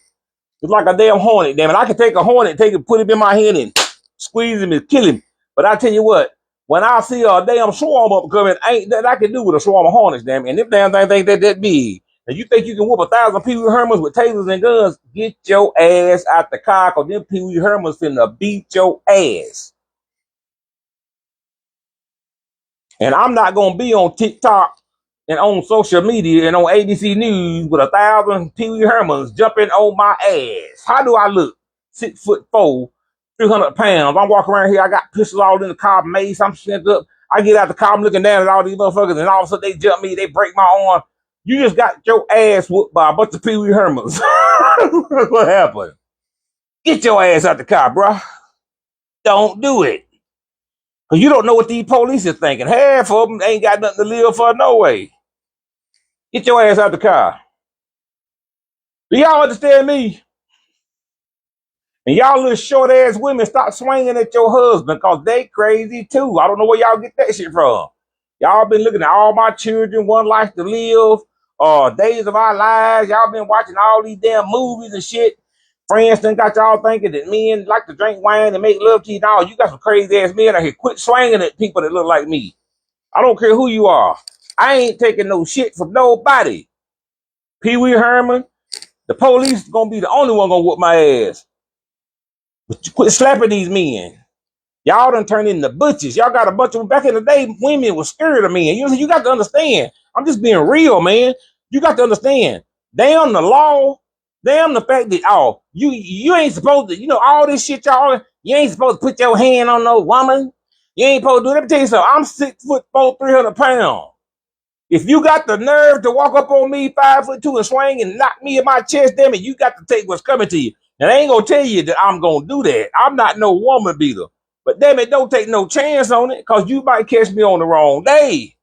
It's like a damn hornet, damn it. I can take a hornet, put him in my hand and squeeze him and kill him. But I tell you what, when I see a damn swarm up coming, ain't that I can do with a swarm of hornets, damn it. And if damn thing ain't that big. And you think you can whoop 1,000 Pee Wee Hermans with tasers and guns? Get your ass out the car, because them Pee Wee Hermans finna beat your ass. And I'm not gonna be on TikTok and on social media and on ABC News with 1,000 Pee Wee Hermans jumping on my ass. How do I look? 6'4", 300 pounds. I'm walking around here. I got pistols all in the car, mace. I'm sent up. I get out the car. I'm looking down at all these motherfuckers, and all of a sudden they jump me. They break my arm. You just got your ass whooped by a bunch of Pee Wee Hermans. What happened? Get your ass out the car, bro. Don't do it. Because you don't know what these police are thinking. Half of them ain't got nothing to live for no way. Get your ass out the car. Do y'all understand me? And y'all little short ass women stop swinging at your husband because they crazy too. I don't know where y'all get that shit from. Y'all been looking at All My Children, One Life to Live, Days of Our Lives. Y'all been watching all these damn movies and shit. Friends done got y'all thinking that men like to drink wine and make love to you. No, you got some crazy ass men out here. Quit swinging at people that look like me. I don't care who you are. I ain't taking no shit from nobody. Pee Wee Herman, the police gonna be the only one gonna whoop my ass. But you quit slapping these men. Y'all done turned into butchers. Y'all got a bunch of, back in the day, women were scared of men. You got to understand. I'm just being real, man. You got to understand. Damn the law. Damn the fact that, you ain't supposed to, all this shit, y'all, you ain't supposed to put your hand on no woman. You ain't supposed to do that. Let me tell you something. I'm 6'4", 300 pounds. If you got the nerve to walk up on me 5'2" and swing and knock me in my chest, damn it, you got to take what's coming to you. And I ain't gonna tell you that I'm gonna do that. I'm not no woman beater. But damn it, don't take no chance on it, cause you might catch me on the wrong day.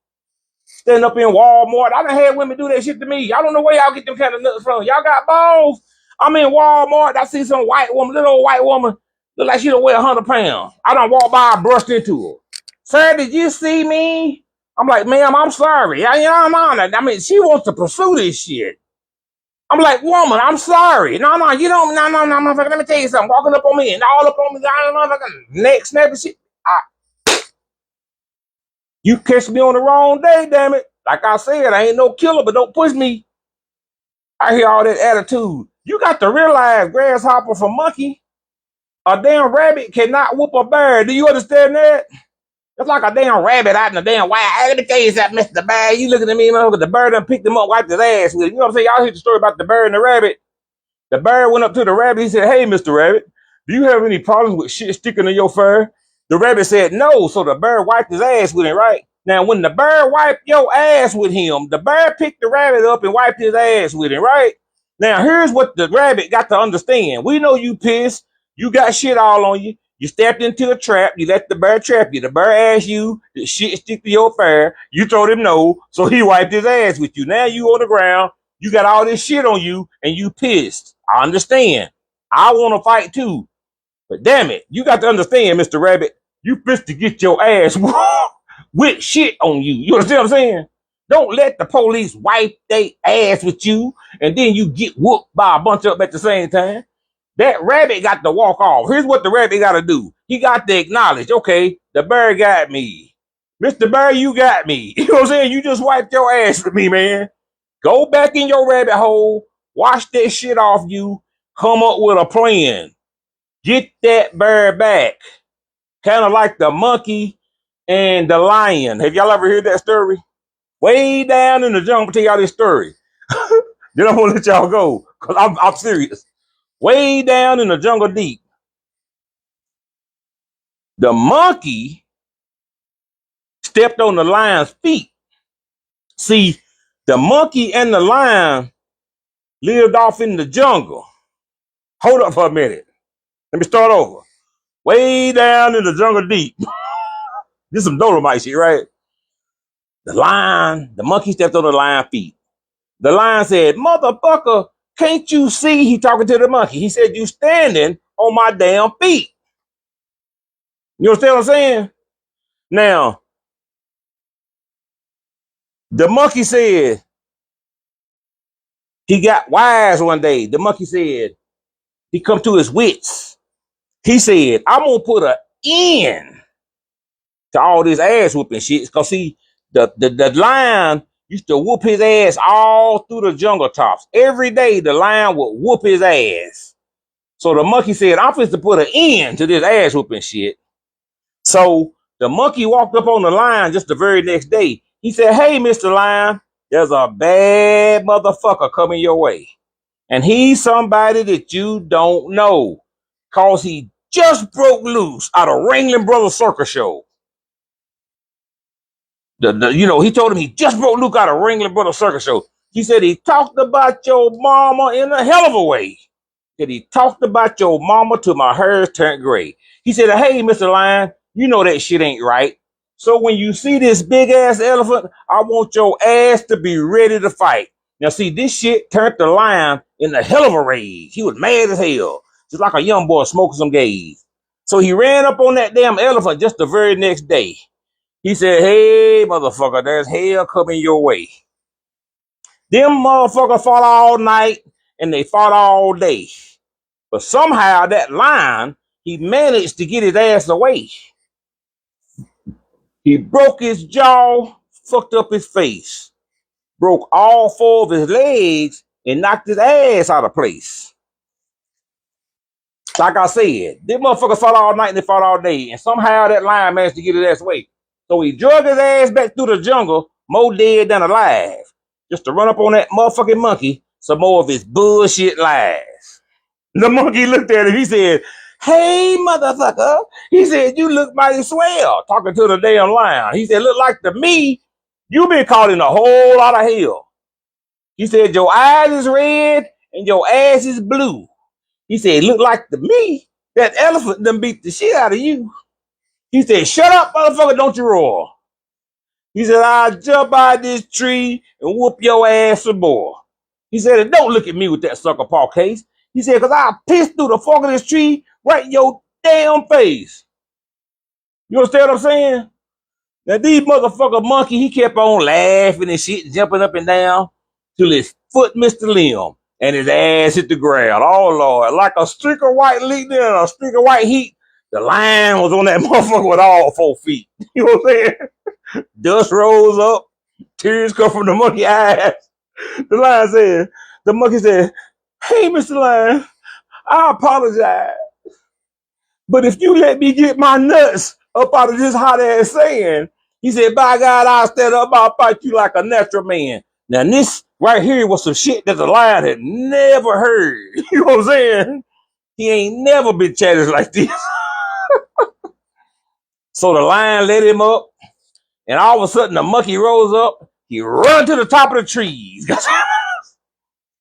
Stand up in Walmart. I done had women do that shit to me. I don't know where y'all get them kind of nuts from. Y'all got balls. I'm in Walmart. I see some white woman, little old white woman, look like she don't weigh 100 pounds. I done walked by, I brushed into her. Sir, did you see me? I'm like, ma'am, I'm sorry. I'm honored. I mean, she wants to pursue this shit. I'm like, woman, I'm sorry. No, you don't. No, motherfucker. Let me tell you something. Walking up on me and all up on me, motherfucker, neck snapping shit. You catch me on the wrong day, damn it. Like I said, I ain't no killer, but don't push me. I hear all that attitude. You got to realize, grasshopper from monkey, a damn rabbit cannot whoop a bear. Do you understand that? It's like a damn rabbit out in the damn wild. Let me tell you something, Mr. Bear. You looking at me, motherfucker. The bird done picked him up, wiped his ass with it. You know what I'm saying? Y'all hear the story about the bird and the rabbit. The bird went up to the rabbit. He said, hey, Mr. Rabbit, do you have any problems with shit sticking in your fur? The rabbit said no. So the bird wiped his ass with it, right? Now, when the bird wiped your ass with him, the bird picked the rabbit up and wiped his ass with it, right? Now, here's what the rabbit got to understand. We know you pissed. You got shit all on you. You stepped into a trap. You let the bird trap you. The bird asked you, did shit stick to your fur? You told him no. So he wiped his ass with you. Now you on the ground. You got all this shit on you and you pissed. I understand. I want to fight too. But damn it, you got to understand, Mr. Rabbit, you pissed to get your ass with shit on you. You understand what I'm saying? Don't let the police wipe their ass with you and then you get whooped by a bunch of them at the same time. That rabbit got to walk off. Here's what the rabbit got to do. He got to acknowledge, okay, the bird got me. Mr. Bird, you got me. You know what I'm saying? You just wiped your ass with me, man. Go back in your rabbit hole, wash that shit off you, come up with a plan. Get that bird back. Kind of like the monkey and the lion. Have y'all ever heard that story? Way down in the jungle, tell y'all this story. Then I'm gonna let y'all go, because I'm serious. Way down in the jungle deep, the monkey stepped on the lion's feet. See, the monkey and the lion lived off in the jungle. Hold up for a minute. Let me start over. Way down in the jungle deep. This is some Dolomite shit, right? The monkey stepped on the lion's feet. The lion said, motherfucker, can't you see? He talking to the monkey. He said, you standing on my damn feet. You understand what I'm saying? Now, the monkey said, he got wise one day. The monkey said, he come to his wits. He said, I'm going to put an end to all this ass whooping shit. Because see, the lion used to whoop his ass all through the jungle tops. Every day, the lion would whoop his ass. So the monkey said, I'm supposed to put an end to this ass whooping shit. So the monkey walked up on the lion just the very next day. He said, hey, Mr. Lion, there's a bad motherfucker coming your way. And he's somebody that you don't know. Cause he just broke loose out of Ringling Brothers Circus Show. He told him he just broke loose out of Ringling Brothers Circus Show. He said he talked about your mama in a hell of a way. That he talked about your mama till my hair turned gray. He said, hey, Mr. Lion, you know that shit ain't right. So when you see this big ass elephant, I want your ass to be ready to fight. Now see, this shit turned the lion in a hell of a rage. He was mad as hell, just like a young boy smoking some gauze. So he ran up on that damn elephant just the very next day. He said, hey, motherfucker, there's hell coming your way. Them motherfuckers fought all night and they fought all day. But somehow that lion, he managed to get his ass away. He broke his jaw, fucked up his face, broke all four of his legs, and knocked his ass out of place. Like I said, them motherfuckers fought all night and they fought all day. And somehow that lion managed to get his ass away. So he drug his ass back through the jungle, more dead than alive, just to run up on that motherfucking monkey some more of his bullshit lies. The monkey looked at him. He said, hey, motherfucker. He said, you look mighty swell. Talking to the damn lion. He said, look like to me, you been caught in a whole lot of hell. He said, your eyes is red and your ass is blue. He said, look like to me, that elephant done beat the shit out of you. He said, shut up, motherfucker, don't you roar. He said, I'll jump out this tree and whoop your ass some more. He said, don't look at me with that sucker paw case. He said, because I'll piss through the fork of this tree right in your damn face. You understand what I'm saying? Now, these motherfucker monkey, he kept on laughing and shit, jumping up and down till his foot missed the limb and his ass hit the ground. Oh, Lord. Like a streak of white leak there and a streak of white heat, the lion was on that motherfucker with all 4 feet. You know what I'm saying? Dust rose up, tears come from the monkey eyes. The monkey said, hey, Mr. Lion, I apologize. But if you let me get my nuts up out of this hot ass sand, he said, by God, I'll stand up, I'll fight you like a natural man. Now, this right here was some shit that the lion had never heard. You know what I'm saying? He ain't never been challenged like this. So the lion let him up, and all of a sudden the monkey rose up. He run to the top of the trees.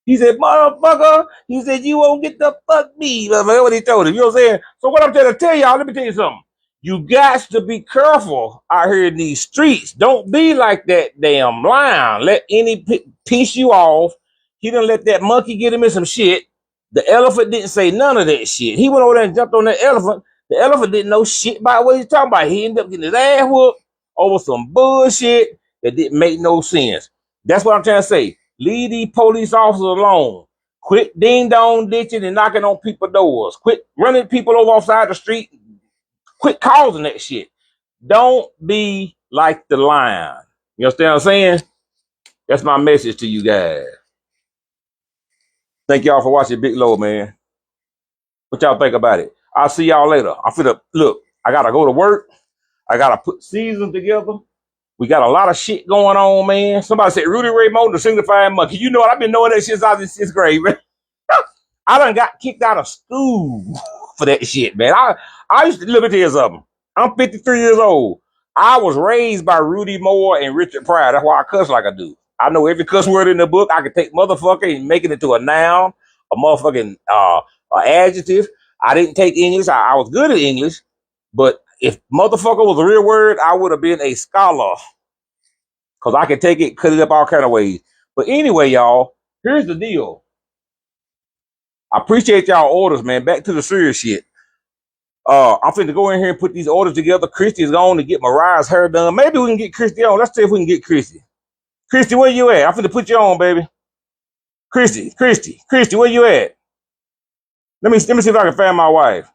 He said, motherfucker, he said, you won't get the fuck me. That's what he told him. You know what I'm saying? So what I'm trying to tell y'all, let me tell you something. You got to be careful out here in these streets. Don't be like that damn lion. Let any piss you off. He done let that monkey get him in some shit. The elephant didn't say none of that shit. He went over there and jumped on that elephant. The elephant didn't know shit about what he's talking about. He ended up getting his ass whooped over some bullshit that didn't make no sense. That's what I'm trying to say. Leave these police officers alone. Quit ding-dong ditching and knocking on people's doors. Quit running people over outside the street. Quit causing that shit. Don't be like the lion. You understand what I'm saying? That's my message to you guys. Thank y'all for watching Big Low, man. What y'all think about it? I'll see y'all later. I'm finna, look, I gotta go to work. I gotta put seasons together. We got a lot of shit going on, man. Somebody said Rudy Ray Moore, the signifying monkey. You know what? I've been knowing that shit since I was in 6th grade, man. I done got kicked out of school for that shit, man. I used to, let me tell you something. I'm 53 years old. I was raised by Rudy Moore and Richard Pryor. That's why I cuss like I do. I know every cuss word in the book. I can take motherfucker and make it into a noun, a motherfucking adjective. I didn't take English. I was good at English, but if motherfucker was a real word, I would have been a scholar. Because I can take it, cut it up all kind of ways. But anyway, y'all, here's the deal. I appreciate y'all orders, man. Back to the serious shit. I'm finna go in here and put these orders together. Christy is going to get Mariah's hair done. Maybe we can get Christy on. Let's see if we can get Christy. Christy, where you at? I'm finna put you on, baby. Christy, where you at? Let me see if I can find my wife.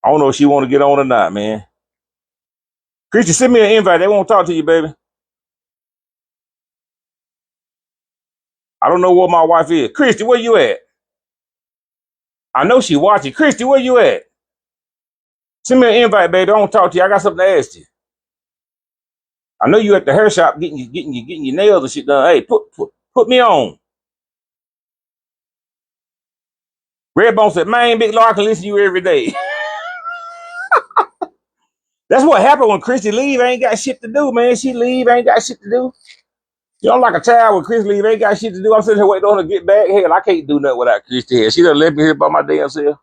I don't know if she want to get on or not, man. Christy, send me an invite. They won't talk to you, baby. I don't know where my wife is. Christy, where you at? I know she watching. Christy, where you at? Send me an invite, baby. I don't talk to you. I got something to ask you. I know you at the hair shop getting your nails and shit done. Hey, put me on. Redbone said, man, Big Lord, I can listen to you every day. That's what happened when Christy leave. Ain't got shit to do, man. She leave, ain't got shit to do. You know, like a child when Christy leave, ain't got shit to do. I'm sitting here waiting on her to get back. Hell, I can't do nothing without Christy here. She done left me here by my damn self.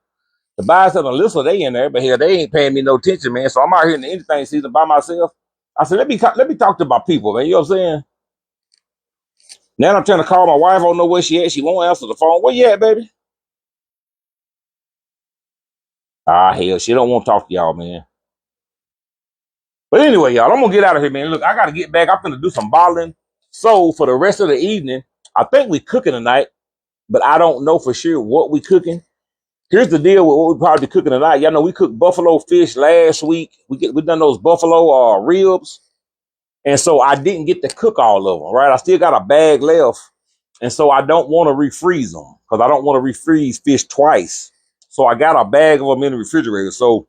The buyers and Alyssa, they in there, but hell, they ain't paying me no attention, man. So I'm out here in the anything season by myself. I said, let me talk to my people, man. You know what I'm saying? Now I'm trying to call my wife. I don't know where she at. She won't answer the phone. Where you at, baby? Ah, hell, she don't want to talk to y'all, man. But anyway, y'all, I'm gonna get out of here, man. Look, I gotta get back. I'm gonna do some bottling. So for the rest of the evening, I think we cooking tonight, but I don't know for sure what we cooking. Here's the deal with what we probably cooking tonight. Y'all know we cooked buffalo fish last week. We done those buffalo ribs, and so I didn't get to cook all of them. Right, I still got a bag left, and so I don't want to refreeze them because I don't want to refreeze fish twice. So I got a bag of them in the refrigerator. So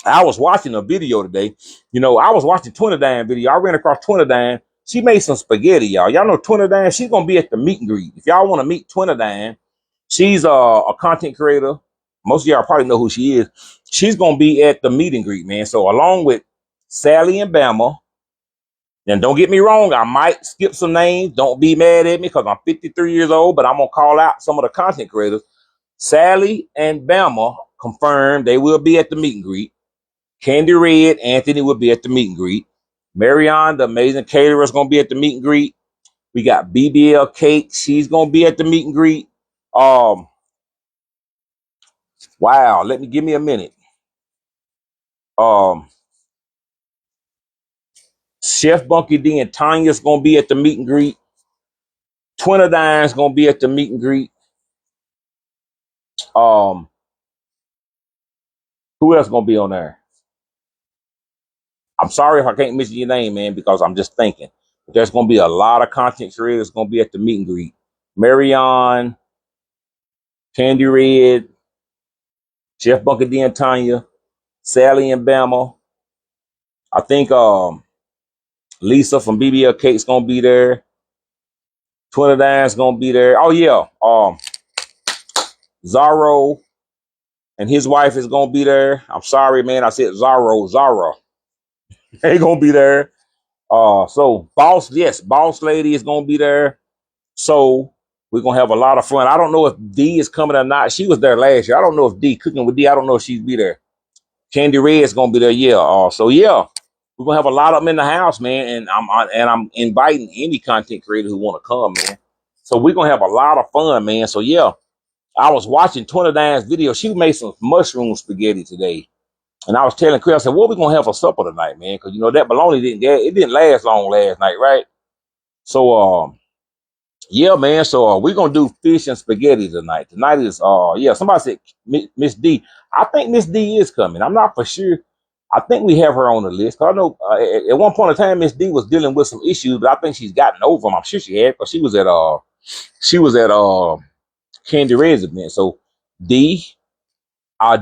I was watching a video today. You know, I was watching Twinadine video. I ran across Twinadine. She made some spaghetti, y'all. Y'all know Twinadine. She's gonna be at the meet and greet. If y'all want to meet Twinadine, she's a content creator. Most of y'all probably know who she is. She's gonna be at the meet and greet, man. So along with Sally and Bama. And don't get me wrong, I might skip some names. Don't be mad at me because I'm 53 years old, but I'm gonna call out some of the content creators. Sally and Bama confirmed they will be at the meet and greet. Candy Red, Anthony will be at the meet and greet. Marion, the amazing caterer, is going to be at the meet and greet. We got BBL Cake. She's going to be at the meet and greet. Wow. Give me a minute. Chef Bunky D and Tanya's going to be at the meet and greet. Twinadine's going to be at the meet and greet. Who else going to be on there? I'm sorry if I can't mention your name, man, because I'm just thinking. But there's going to be a lot of content creators going to be at the meet and greet. Marion, Candy Red, Chef Bunker D and Tanya, Sally and Bama. I think Lisa from BBL Cake's gonna be there. Twinadine's gonna be there. Oh yeah. Zorro and his wife is gonna be there. I'm sorry, man. I said Zorro. Zara. They gonna be there. So Boss Lady is gonna be there. So we're gonna have a lot of fun. I don't know if D is coming or not. She was there last year. I don't know if D cooking with D. I don't know if she'd be there. Candy Red's gonna be there, yeah. So yeah, we're gonna have a lot of them in the house, man. And I'm inviting any content creator who want to come, man. So we're gonna have a lot of fun, man. So yeah, I was watching Twinadine's video. She made some mushroom spaghetti today, and I was telling Chris, I said, "What we gonna have for supper tonight, man? Because you know that bologna didn't last long last night, right?" So yeah, man. So we're gonna do fish and spaghetti tonight. Tonight is somebody said Miss D. I think Miss D is coming. I'm not for sure. I think we have her on the list. Cause I know at one point in time Miss D was dealing with some issues, but I think she's gotten over them. I'm sure she had because she was at Candy Red's event. So D,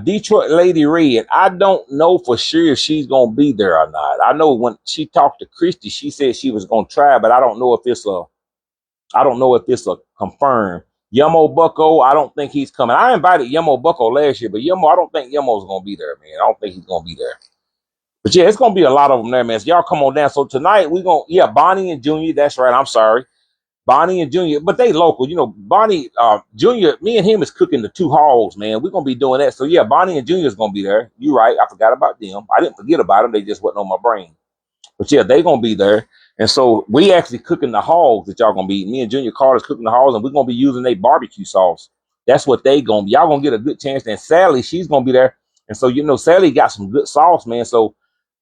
Detroit Lady Red. I don't know for sure if she's gonna be there or not. I know when she talked to Christy, she said she was gonna try, but I don't know if it's a confirmed. Yummo Bucko, I don't think he's coming. I invited Yummo Bucko last year, but I don't think Yummo's gonna be there, man. I don't think he's gonna be there. But yeah, it's gonna be a lot of them there, man. So y'all come on down. So tonight Bonnie and Junior. That's right. I'm sorry, Bonnie and Junior, but they local. You know, Bonnie, Junior. Me and him is cooking the two hogs, man. We're gonna be doing that. So yeah, Bonnie and Junior is gonna be there. You right. I forgot about them. I didn't forget about them. They just wasn't on my brain. But yeah, they gonna be there. And so we actually cooking the hogs that y'all gonna be eating. Me and Junior Carter's cooking the hogs, and we're gonna be using their barbecue sauce. That's what they gonna be. Y'all gonna get a good chance. And Sally, she's gonna be there. And so Sally got some good sauce, man. So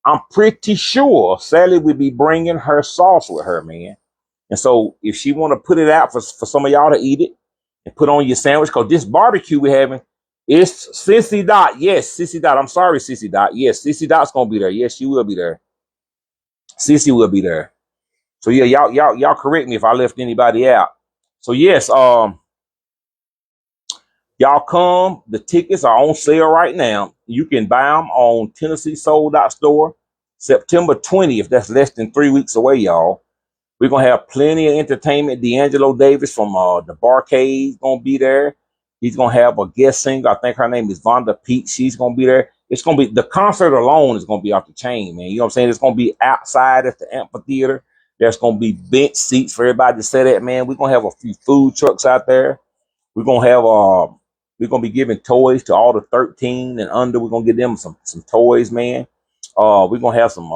I'm pretty sure Sally will be bringing her sauce with her, man. And so if she want to put it out for some of y'all to eat it and put on your sandwich, because this barbecue we're having is Sissy Dot. Yes, Sissy Dot. I'm sorry, Sissy Dot. Yes, Sissy Dot's gonna be there. Yes, she will be there. Sissy will be there. So yeah, y'all correct me if I left anybody out. So yes, y'all come. The tickets are on sale right now. You can buy them on Tennessee Sold Out Store. September 20th. That's less than 3 weeks away, y'all. We're gonna have plenty of entertainment. D'Angelo Davis from the Barcade gonna be there. He's gonna have a guest singer. I think her name is Vonda Pete. She's gonna be there. It's gonna be the concert alone is gonna be off the chain, man. You know what I'm saying? It's gonna be outside at the amphitheater. There's gonna be bench seats for everybody to sit at, man. We're gonna have a few food trucks out there. We're gonna be giving toys to all the 13 and under. We're gonna give them some toys, man. We're gonna have some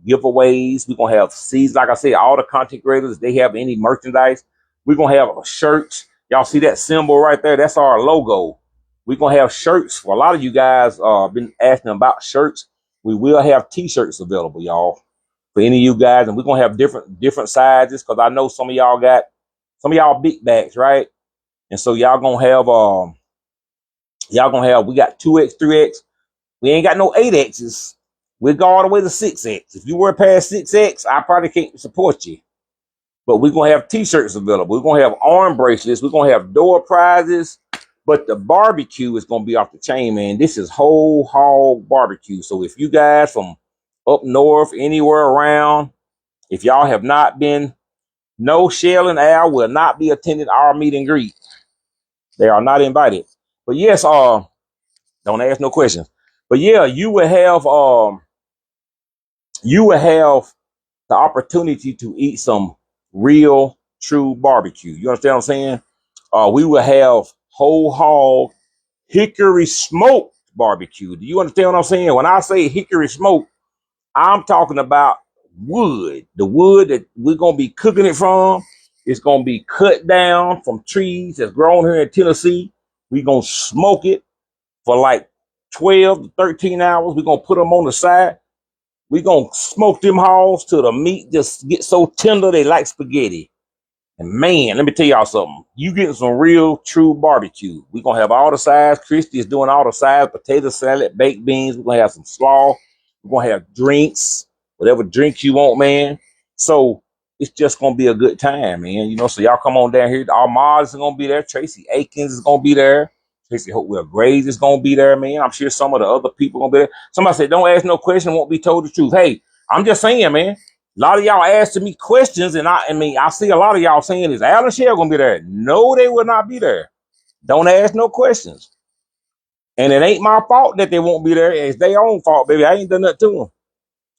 giveaways. We're gonna have seeds. Like I said, all the content creators, they have any merchandise. We're gonna have shirts. Y'all see that symbol right there? That's our logo. We're gonna have shirts. For a lot of you guys been asking about shirts. We will have t-shirts available, y'all, for any of you guys, and we're gonna have different sizes, because I know some of y'all got big bags, right? And so y'all gonna have we got 2X, 3X. We ain't got no 8X's. We go all the way to 6X. If you were past 6X, I probably can't support you. But we're going to have t-shirts available. We're going to have arm bracelets. We're going to have door prizes. But the barbecue is going to be off the chain, man. This is whole hog barbecue. So if you guys from up north, anywhere around, if y'all have not been, no, Shell and Al will not be attending our meet and greet. They are not invited. But yes, don't ask no questions. But yeah, you will have the opportunity to eat some real, true barbecue. You understand what I'm saying? We will have whole hog hickory smoked barbecue. Do you understand what I'm saying? When I say hickory smoked, I'm talking about wood. The wood that we're going to be cooking it from is going to be cut down from trees that's grown here in Tennessee. We're going to smoke it for like 12 to 13 hours. We're going to put them on the side. We're going to smoke them hogs till the meat just get so tender they like spaghetti. And man, let me tell y'all something. You getting some real, true barbecue. We're going to have all the sides. Christy is doing all the sides. Potato salad, baked beans. We're going to have some slaw. We're going to have drinks. Whatever drinks you want, man. So it's just going to be a good time, man. You know, so y'all come on down here. Our mods are going to be there. Tracy Aikens is going to be there. Tracy Hopewell Graves is going to be there, man. I'm sure some of the other people going to be there. Somebody said, don't ask no question, won't be told the truth. Hey, I'm just saying, man. A lot of y'all asking me questions, and I see a lot of y'all saying, is Al and Shell going to be there? No, they will not be there. Don't ask no questions. And it ain't my fault that they won't be there. It's their own fault, baby. I ain't done nothing to them.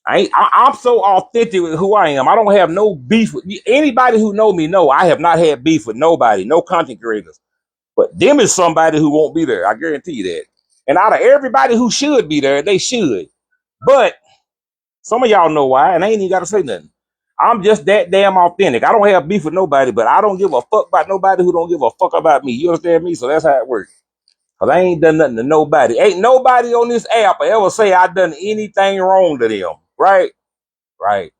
I'm so authentic with who I am. I don't have no beef with anybody who know me. No, I have not had beef with nobody, no content creators. But them is somebody who won't be there. I guarantee you that. And out of everybody who should be there, they should. But some of y'all know why, and I ain't even got to say nothing. I'm just that damn authentic. I don't have beef with nobody, but I don't give a fuck about nobody who don't give a fuck about me. You understand me? So that's how it works. Because I ain't done nothing to nobody. Ain't nobody on this app ever say I done anything wrong to them. Right? Right.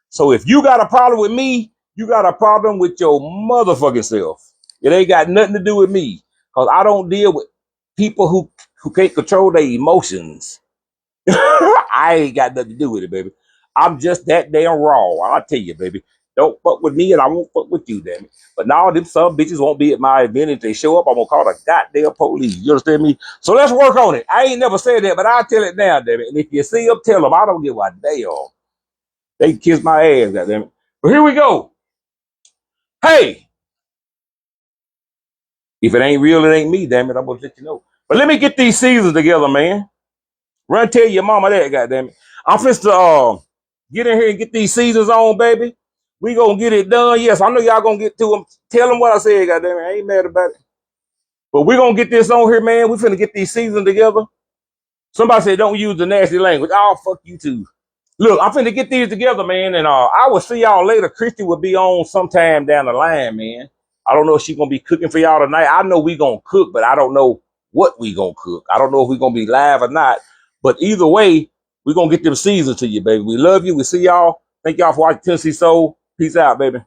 So if you got a problem with me, you got a problem with your motherfucking self. It ain't got nothing to do with me. Because I don't deal with people who can't control their emotions. I ain't got nothing to do with it, baby. I'm just that damn raw. I'll tell you, baby. Don't fuck with me and I won't fuck with you, damn it. But now them some bitches won't be at my event. If they show up, I'm gonna call the goddamn police. You understand me? So let's work on it. I ain't never said that, but I'll tell it now, damn it. And if you see them, tell them. I don't give a damn. They can kiss my ass, goddamn it. But here we go. Hey, if it ain't real, it ain't me, damn it. I'm gonna let you know. But let me get these seasons together, man. Run tell your mama that, goddamn it. I'm finna get in here and get these seasons on, baby. We gonna get it done. Yes, I know y'all gonna get to them. Tell them what I said, goddamn it. I ain't mad about it. But we gonna get this on here, man. We finna get these seasons together. Somebody said don't use the nasty language. Oh, fuck you too. Look, I'm finna get these together, man, and I will see y'all later. Christy will be on sometime down the line, man. I don't know if she's gonna be cooking for y'all tonight. I know we gonna cook, but I don't know what we gonna cook. I don't know if we gonna be live or not. But either way, we gonna get them seasons to you, baby. We love you. We see y'all. Thank y'all for watching Tennessee Soul. Peace out, baby.